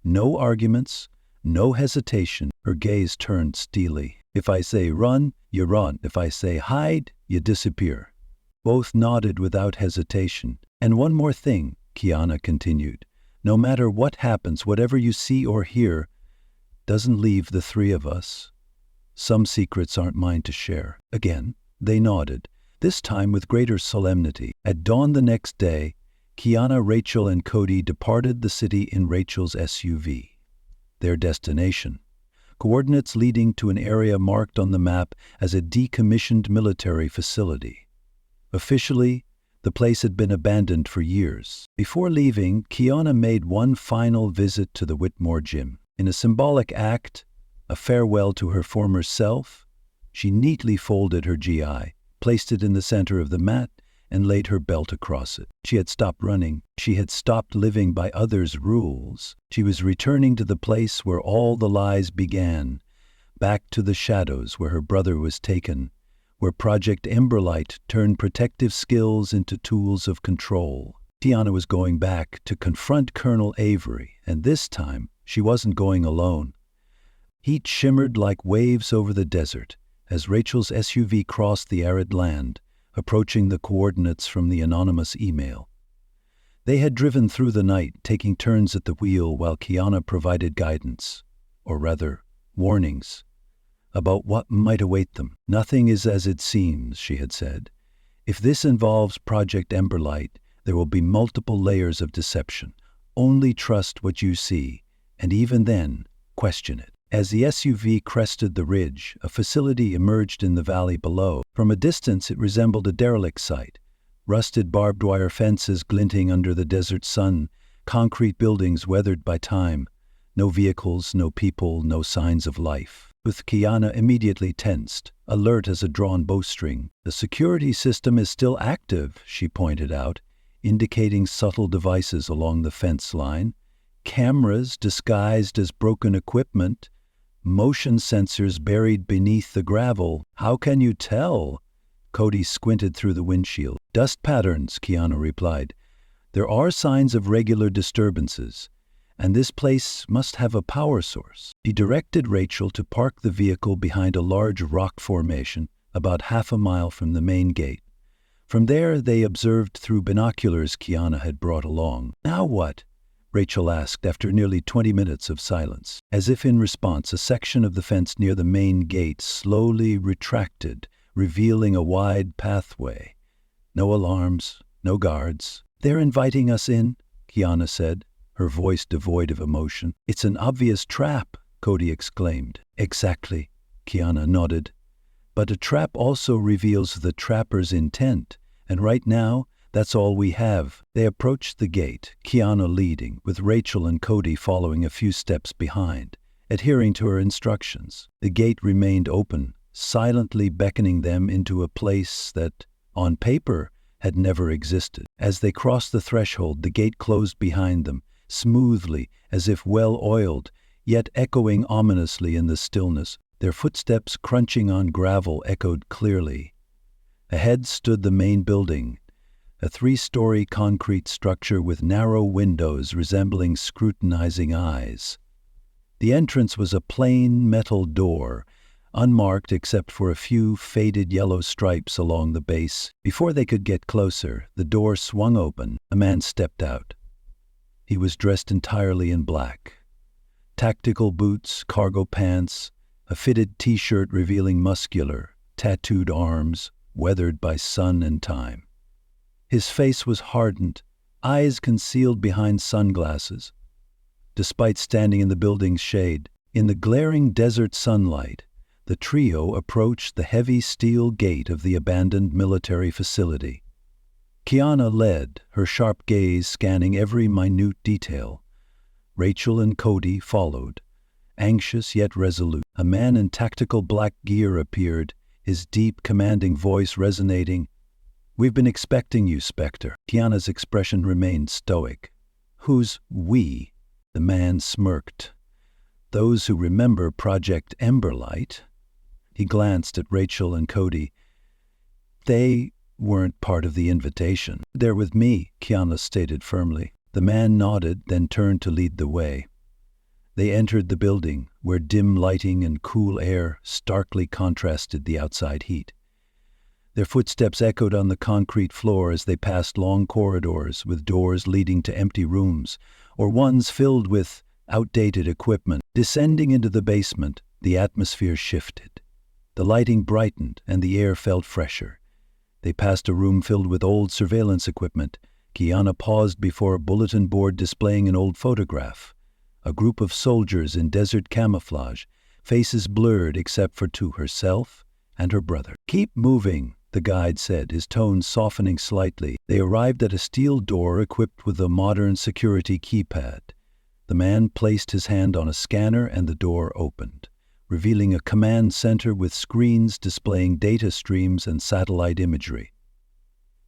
No arguments, no hesitation." Her gaze turned steely. "If I say run, you run. If I say hide, you disappear." Both nodded without hesitation. "And one more thing," Kiana continued. "No matter what happens, whatever you see or hear, doesn't leave the 3 of us. Some secrets aren't mine to share." Again, they nodded, this time with greater solemnity. At dawn the next day, Kiana, Rachel, and Cody departed the city in Rachel's SUV. Their destination, coordinates leading to an area marked on the map as a decommissioned military facility. Officially, the place had been abandoned for years. Before leaving, Kiana made one final visit to the Whitmore gym. In a symbolic act, a farewell to her former self, she neatly folded her GI, placed it in the center of the mat, and laid her belt across it. She had stopped running. She had stopped living by others' rules. She was returning to the place where all the lies began, back to the shadows where her brother was taken, where Project Emberlight turned protective skills into tools of control. Tiana was going back to confront Colonel Avery, and this time she wasn't going alone. Heat shimmered like waves over the desert as Rachel's SUV crossed the arid land, approaching the coordinates from the anonymous email. They had driven through the night, taking turns at the wheel while Kiana provided guidance, or rather, warnings, about what might await them. "Nothing is as it seems," she had said. "If this involves Project Emberlight, there will be multiple layers of deception. Only trust what you see, and even then, question it." As the SUV crested the ridge, a facility emerged in the valley below. From a distance, it resembled a derelict site. Rusted barbed wire fences glinting under the desert sun, concrete buildings weathered by time. No vehicles, no people, no signs of life. With Kiana immediately tensed, alert as a drawn bowstring. "The security system is still active," she pointed out, indicating subtle devices along the fence line. "Cameras disguised as broken equipment. Motion sensors buried beneath the gravel." "How can you tell?" Cody squinted through the windshield. "Dust patterns," Kiana replied. "There are signs of regular disturbances, and this place must have a power source." He directed Rachel to park the vehicle behind a large rock formation about half a mile from the main gate. From there, they observed through binoculars Kiana had brought along. "Now what?" Rachel asked after nearly 20 minutes of silence. As if in response, a section of the fence near the main gate slowly retracted, revealing a wide pathway. No alarms, no guards. "They're inviting us in," Kiana said, her voice devoid of emotion. "It's an obvious trap," Cody exclaimed. "Exactly," Kiana nodded. "But a trap also reveals the trapper's intent, and right now, that's all we have." They approached the gate, Kiana leading, with Rachel and Cody following a few steps behind, adhering to her instructions. The gate remained open, silently beckoning them into a place that, on paper, had never existed. As they crossed the threshold, the gate closed behind them, smoothly, as if well-oiled, yet echoing ominously in the stillness. Their footsteps crunching on gravel echoed clearly. Ahead stood the main building, a 3-story concrete structure with narrow windows resembling scrutinizing eyes. The entrance was a plain metal door, unmarked except for a few faded yellow stripes along the base. Before they could get closer, the door swung open. A man stepped out. He was dressed entirely in black. Tactical boots, cargo pants, a fitted t-shirt revealing muscular, tattooed arms, weathered by sun and time. His face was hardened, eyes concealed behind sunglasses. Despite standing in the building's shade, in the glaring desert sunlight, the trio approached the heavy steel gate of the abandoned military facility. Kiana led, her sharp gaze scanning every minute detail. Rachel and Cody followed, anxious yet resolute. A man in tactical black gear appeared, his deep, commanding voice resonating. "We've been expecting you, Spectre." Kiana's expression remained stoic. "Who's we?" The man smirked. "Those who remember Project Emberlight." He glanced at Rachel and Cody. "They weren't part of the invitation." "They're with me," Kiana stated firmly. The man nodded, then turned to lead the way. They entered the building, where dim lighting and cool air starkly contrasted the outside heat. Their footsteps echoed on the concrete floor as they passed long corridors with doors leading to empty rooms, or ones filled with outdated equipment. Descending into the basement, the atmosphere shifted. The lighting brightened and the air felt fresher. They passed a room filled with old surveillance equipment. Kiana paused before a bulletin board displaying an old photograph. A group of soldiers in desert camouflage, faces blurred except for to herself and her brother. "Keep moving," the guide said, his tone softening slightly. They arrived at a steel door equipped with a modern security keypad. The man placed his hand on a scanner and the door opened, revealing a command center with screens displaying data streams and satellite imagery.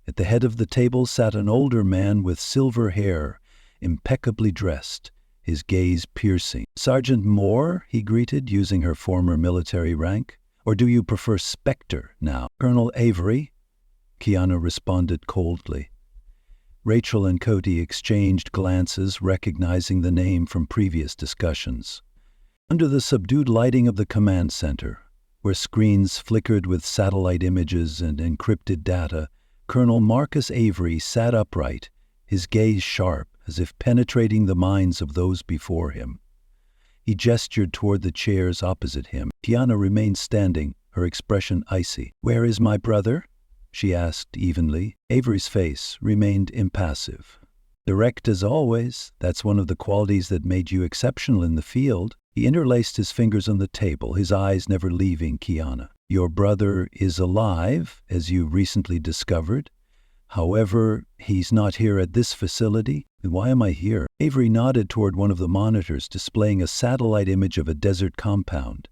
At the head of the table sat an older man with silver hair, impeccably dressed, his gaze piercing. "Sergeant Moore," he greeted, using her former military rank. "Or do you prefer Spectre now?" "Colonel Avery," Kiana responded coldly. Rachel and Cody exchanged glances, recognizing the name from previous discussions. Under the subdued lighting of the command center, where screens flickered with satellite images and encrypted data, Colonel Marcus Avery sat upright, his gaze sharp, as if penetrating the minds of those before him. He gestured toward the chairs opposite him. Kiana remained standing, her expression icy. "Where is my brother?" she asked evenly. Avery's face remained impassive. "Direct as always. That's one of the qualities that made you exceptional in the field." He interlaced his fingers on the table, his eyes never leaving Kiana. "Your brother is alive, as you recently discovered. However, he's not here at this facility. Then why am I here?" Avery nodded toward one of the monitors displaying a satellite image of a desert compound.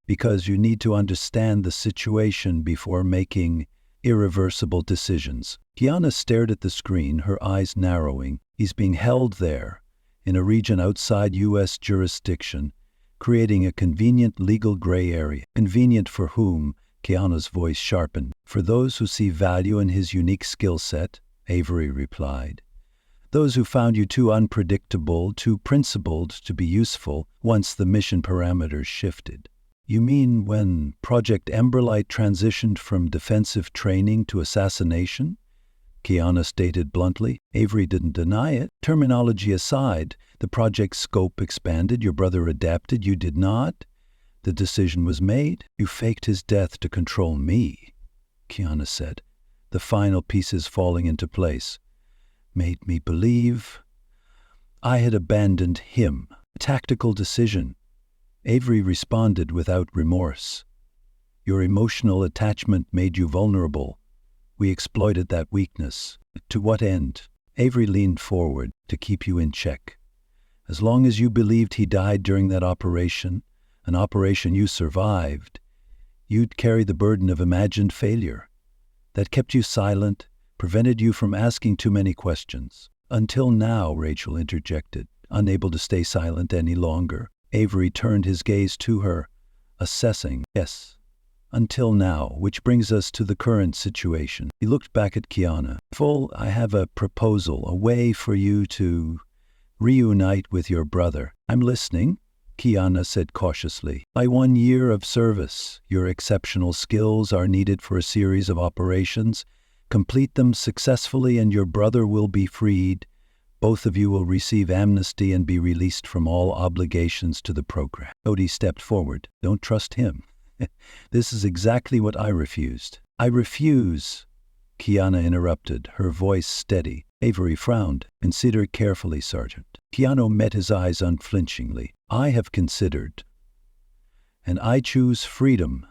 "Because you need to understand the situation before making irreversible decisions." Kiana stared at the screen, her eyes narrowing. "He's being held there, in a region outside U.S. jurisdiction, creating a convenient legal gray area." "Convenient for whom?" Kiana's voice sharpened. "For those who see value in his unique skill set," Avery replied. "Those who found you too unpredictable, too principled to be useful once the mission parameters shifted." "You mean when Project Emberlight transitioned from defensive training to assassination?" Kiana stated bluntly. Avery didn't deny it. "Terminology aside, the project's scope expanded, your brother adapted, you did not. The decision was made. You faked his death to control me," Kiana said, the final pieces falling into place. "Made me believe I had abandoned him. A tactical decision." Avery responded without remorse. "Your emotional attachment made you vulnerable. We exploited that weakness." "To what end?" Avery leaned forward. "To keep you in check. As long as you believed he died during that operation, an operation you survived, you'd carry the burden of imagined failure. That kept you silent, prevented you from asking too many questions." "Until now," Rachel interjected, unable to stay silent any longer. Avery turned his gaze to her, assessing. "Yes, until now, which brings us to the current situation." He looked back at Kiana. "I have a proposal, a way for you to reunite with your brother." "I'm listening," Kiana said cautiously. "By 1 year of service, your exceptional skills are needed for a series of operations. Complete them successfully and your brother will be freed. Both of you will receive amnesty and be released from all obligations to the program." Cody stepped forward. "Don't trust him." "This is exactly what I refused." "I refuse," Kiana interrupted, her voice steady. Avery frowned. "Consider carefully, Sergeant." Kiana met his eyes unflinchingly. "I have considered, and I choose freedom,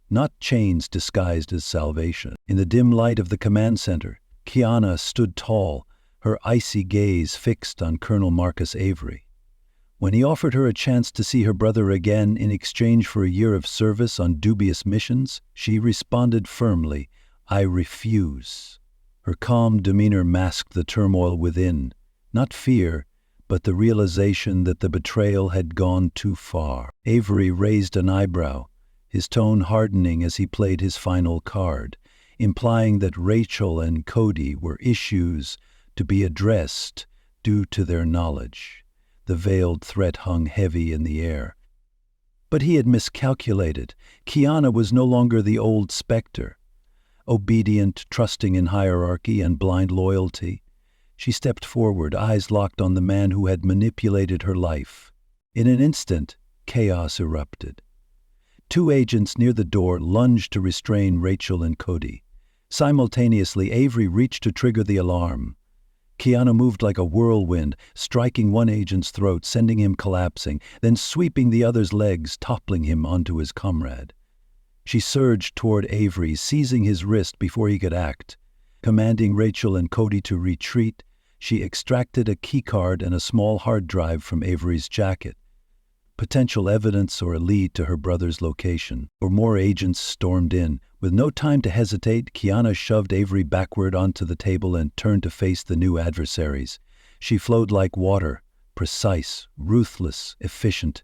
not chains disguised as salvation." In the dim light of the command center, Kiana stood tall, her icy gaze fixed on Colonel Marcus Avery. When he offered her a chance to see her brother again in exchange for a year of service on dubious missions, she responded firmly, "I refuse." Her calm demeanor masked the turmoil within, not fear, but the realization that the betrayal had gone too far. Avery raised an eyebrow, his tone hardening as he played his final card, implying that Rachel and Cody were issues to be addressed due to their knowledge. The veiled threat hung heavy in the air. But he had miscalculated. Kiana was no longer the old Spectre, obedient, trusting in hierarchy and blind loyalty. She stepped forward, eyes locked on the man who had manipulated her life. In an instant, chaos erupted. 2 agents near the door lunged to restrain Rachel and Cody. Simultaneously, Avery reached to trigger the alarm. Kiana moved like a whirlwind, striking one agent's throat, sending him collapsing, then sweeping the other's legs, toppling him onto his comrade. She surged toward Avery, seizing his wrist before he could act. Commanding Rachel and Cody to retreat, she extracted a keycard and a small hard drive from Avery's jacket. Potential evidence or a lead to her brother's location. Or more agents stormed in. With no time to hesitate, Kiana shoved Avery backward onto the table and turned to face the new adversaries. She flowed like water, precise, ruthless, efficient.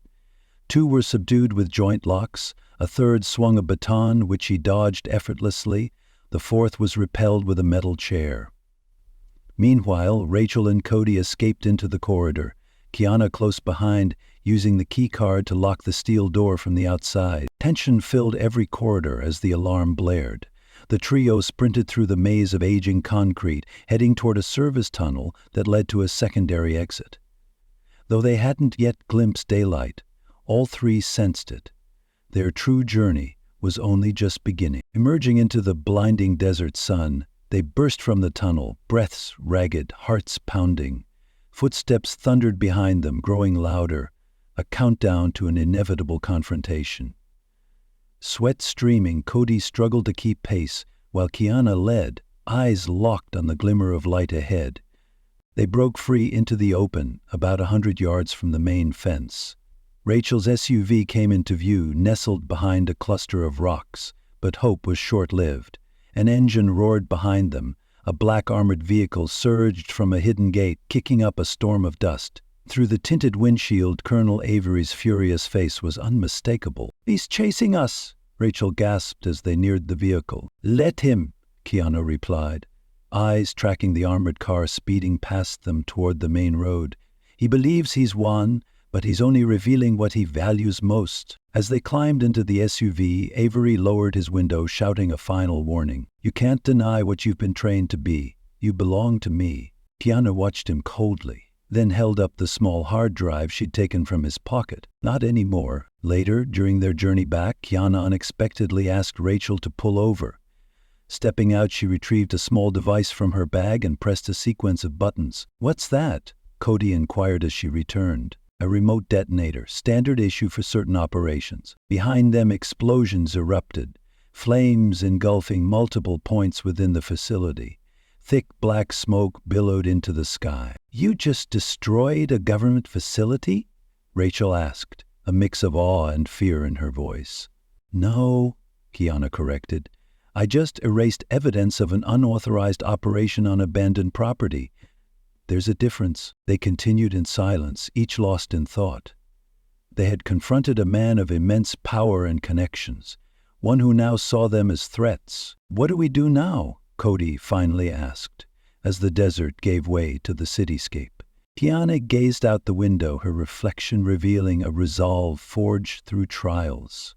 Two were subdued with joint locks. A third swung a baton, which he dodged effortlessly. The fourth was repelled with a metal chair. Meanwhile, Rachel and Cody escaped into the corridor, Kiana close behind, using the key card to lock the steel door from the outside. Tension filled every corridor as the alarm blared. The trio sprinted through the maze of aging concrete, heading toward a service tunnel that led to a secondary exit. Though they hadn't yet glimpsed daylight, all three sensed it. Their true journey was only just beginning. Emerging into the blinding desert sun, they burst from the tunnel, breaths ragged, hearts pounding. Footsteps thundered behind them, growing louder, a countdown to an inevitable confrontation. Sweat streaming, Cody struggled to keep pace, while Kiana led, eyes locked on the glimmer of light ahead. They broke free into the open, about 100 yards from the main fence. Rachel's SUV came into view, nestled behind a cluster of rocks, but hope was short-lived. An engine roared behind them. A black armored vehicle surged from a hidden gate, kicking up a storm of dust. Through the tinted windshield, Colonel Avery's furious face was unmistakable. "He's chasing us," Rachel gasped as they neared the vehicle. "Let him," Kiana replied, eyes tracking the armored car speeding past them toward the main road. "He believes he's won, but he's only revealing what he values most." As they climbed into the SUV, Avery lowered his window, shouting a final warning. "You can't deny what you've been trained to be. You belong to me." Kiana watched him coldly, then held up the small hard drive she'd taken from his pocket. "Not anymore." Later, during their journey back, Kiana unexpectedly asked Rachel to pull over. Stepping out, she retrieved a small device from her bag and pressed a sequence of buttons. "What's that?" Cody inquired as she returned. "A remote detonator, standard issue for certain operations." Behind them, explosions erupted, flames engulfing multiple points within the facility. Thick black smoke billowed into the sky. "You just destroyed a government facility?" Rachel asked, a mix of awe and fear in her voice. "No," Kiana corrected. "I just erased evidence of an unauthorized operation on abandoned property." "There's a difference." They continued in silence, each lost in thought. They had confronted a man of immense power and connections, one who now saw them as threats. "What do we do now?" Cody finally asked, as the desert gave way to the cityscape. Kiana gazed out the window, her reflection revealing a resolve forged through trials.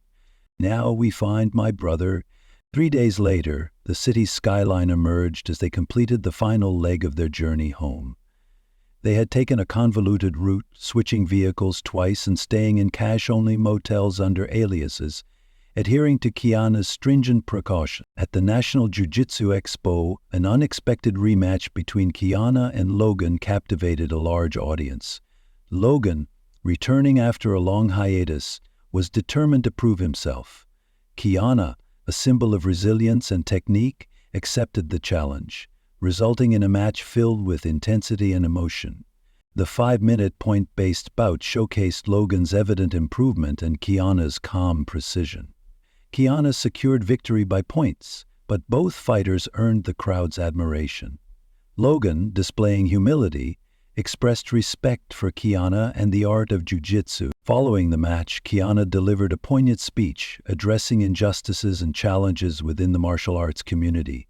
"Now we find my brother." 3 days later, the city's skyline emerged as they completed the final leg of their journey home. They had taken a convoluted route, switching vehicles twice and staying in cash-only motels under aliases, adhering to Kiana's stringent precaution. At the National Jiu-Jitsu Expo, an unexpected rematch between Kiana and Logan captivated a large audience. Logan, returning after a long hiatus, was determined to prove himself. Kiana, a symbol of resilience and technique, accepted the challenge, resulting in a match filled with intensity and emotion. The 5-minute point-based bout showcased Logan's evident improvement and Kiana's calm precision. Kiana secured victory by points, but both fighters earned the crowd's admiration. Logan, displaying humility, expressed respect for Kiana and the art of jiu-jitsu. Following the match, Kiana delivered a poignant speech addressing injustices and challenges within the martial arts community.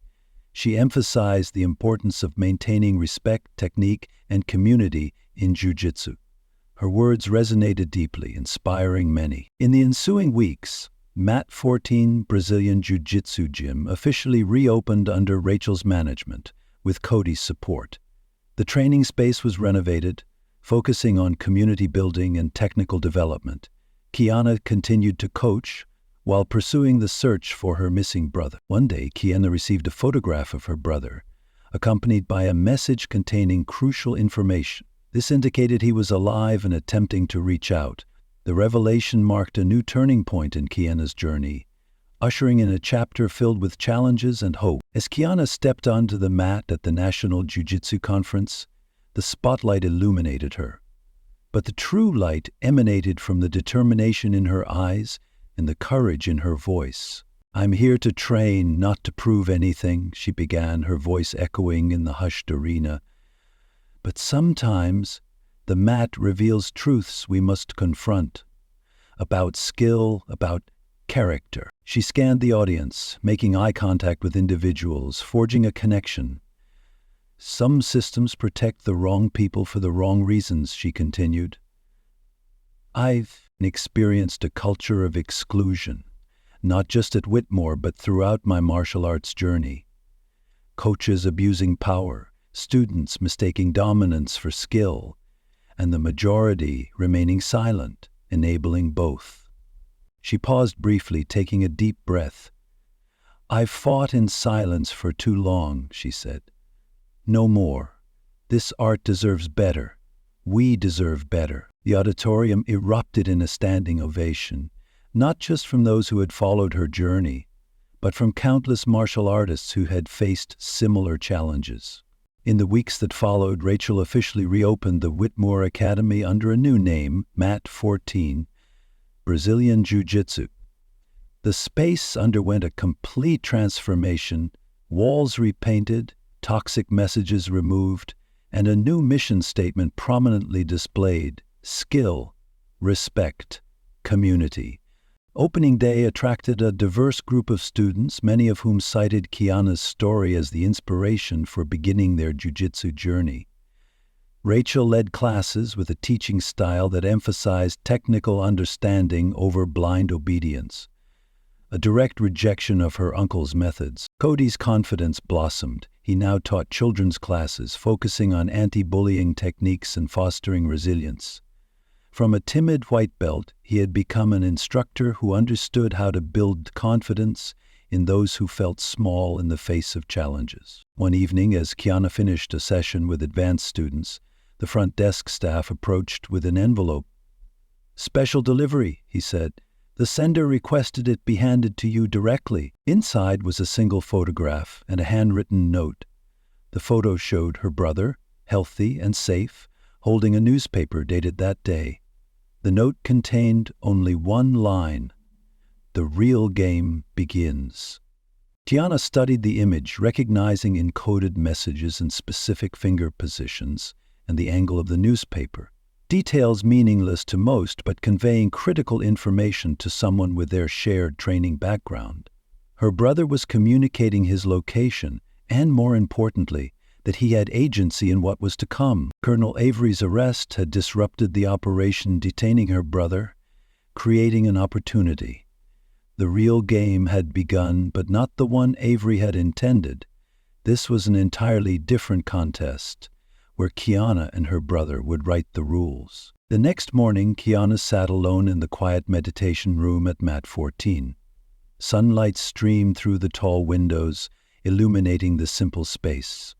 She emphasized the importance of maintaining respect, technique, and community in jiu-jitsu. Her words resonated deeply, inspiring many. In the ensuing weeks, Mat 14 Brazilian Jiu-Jitsu Gym officially reopened under Rachel's management, with Cody's support. The training space was renovated, focusing on community building and technical development. Kiana continued to coach while pursuing the search for her missing brother. One day, Kiana received a photograph of her brother, accompanied by a message containing crucial information. This indicated he was alive and attempting to reach out. The revelation marked a new turning point in Kiana's journey, ushering in a chapter filled with challenges and hope. As Kiana stepped onto the mat at the National Jiu-Jitsu Conference, the spotlight illuminated her. But the true light emanated from the determination in her eyes and the courage in her voice. "I'm here to train, not to prove anything," she began, her voice echoing in the hushed arena. "But sometimes the mat reveals truths we must confront, about skill, about character." She scanned the audience, making eye contact with individuals, forging a connection. "Some systems protect the wrong people for the wrong reasons," she continued. "I've experienced a culture of exclusion, not just at Whitmore but throughout my martial arts journey. Coaches abusing power, students mistaking dominance for skill, and the majority remaining silent, enabling both." She paused briefly, taking a deep breath. "I've fought in silence for too long," she said. "No more. This art deserves better. We deserve better." The auditorium erupted in a standing ovation, not just from those who had followed her journey, but from countless martial artists who had faced similar challenges. In the weeks that followed, Rachel officially reopened the Whitmore Academy under a new name, Mat 14, Brazilian Jiu-Jitsu. The space underwent a complete transformation, walls repainted, toxic messages removed, and a new mission statement prominently displayed: skill, respect, community. Opening day attracted a diverse group of students, many of whom cited Kiana's story as the inspiration for beginning their jiu-jitsu journey. Rachel led classes with a teaching style that emphasized technical understanding over blind obedience, a direct rejection of her uncle's methods. Cody's confidence blossomed. He now taught children's classes, focusing on anti-bullying techniques and fostering resilience. From a timid white belt, he had become an instructor who understood how to build confidence in those who felt small in the face of challenges. One evening, as Kiana finished a session with advanced students, the front desk staff approached with an envelope. "Special delivery," he said. "The sender requested it be handed to you directly." Inside was a single photograph and a handwritten note. The photo showed her brother, healthy and safe, holding a newspaper dated that day. The note contained only one line: "The real game begins." Kiana studied the image, recognizing encoded messages in specific finger positions and the angle of the newspaper. Details meaningless to most, but conveying critical information to someone with their shared training background. Her brother was communicating his location and, more importantly, that he had agency in what was to come. Colonel Avery's arrest had disrupted the operation detaining her brother, creating an opportunity. The real game had begun, but not the one Avery had intended. This was an entirely different contest, where Kiana and her brother would write the rules. The next morning, Kiana sat alone in the quiet meditation room at Mat 14. Sunlight streamed through the tall windows, illuminating the simple space.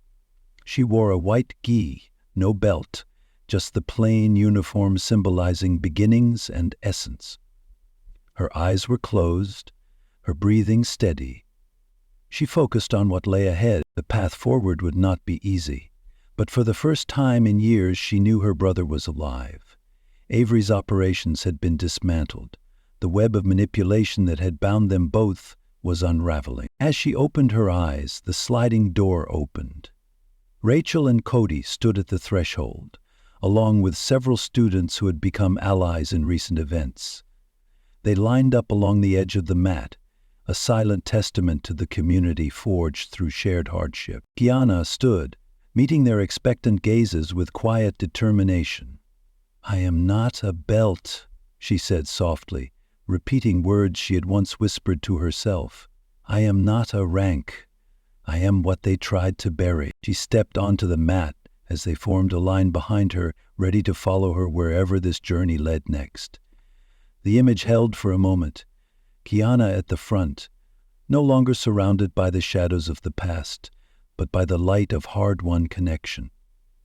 She wore a white gi, no belt, just the plain uniform symbolizing beginnings and essence. Her eyes were closed, her breathing steady. She focused on what lay ahead. The path forward would not be easy. But for the first time in years, she knew her brother was alive. Avery's operations had been dismantled. The web of manipulation that had bound them both was unraveling. As she opened her eyes, the sliding door opened. Rachel and Cody stood at the threshold, along with several students who had become allies in recent events. They lined up along the edge of the mat, a silent testament to the community forged through shared hardship. Kiana stood, meeting their expectant gazes with quiet determination. "I am not a belt," she said softly, repeating words she had once whispered to herself. "I am not a rank. I am what they tried to bury." She stepped onto the mat as they formed a line behind her, ready to follow her wherever this journey led next. The image held for a moment. Kiana at the front, no longer surrounded by the shadows of the past, but by the light of hard-won connection.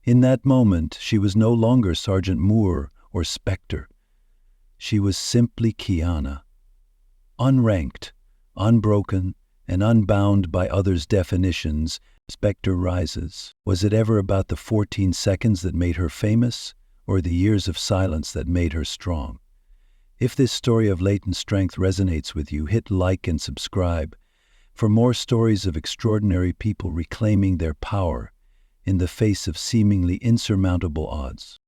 In that moment, she was no longer Sergeant Moore or Spectre. She was simply Kiana. Unranked, unbroken, and unbound by others' definitions, Spectre rises. Was it ever about the 14 seconds that made her famous, or the years of silence that made her strong? If this story of latent strength resonates with you, hit like and subscribe for more stories of extraordinary people reclaiming their power in the face of seemingly insurmountable odds.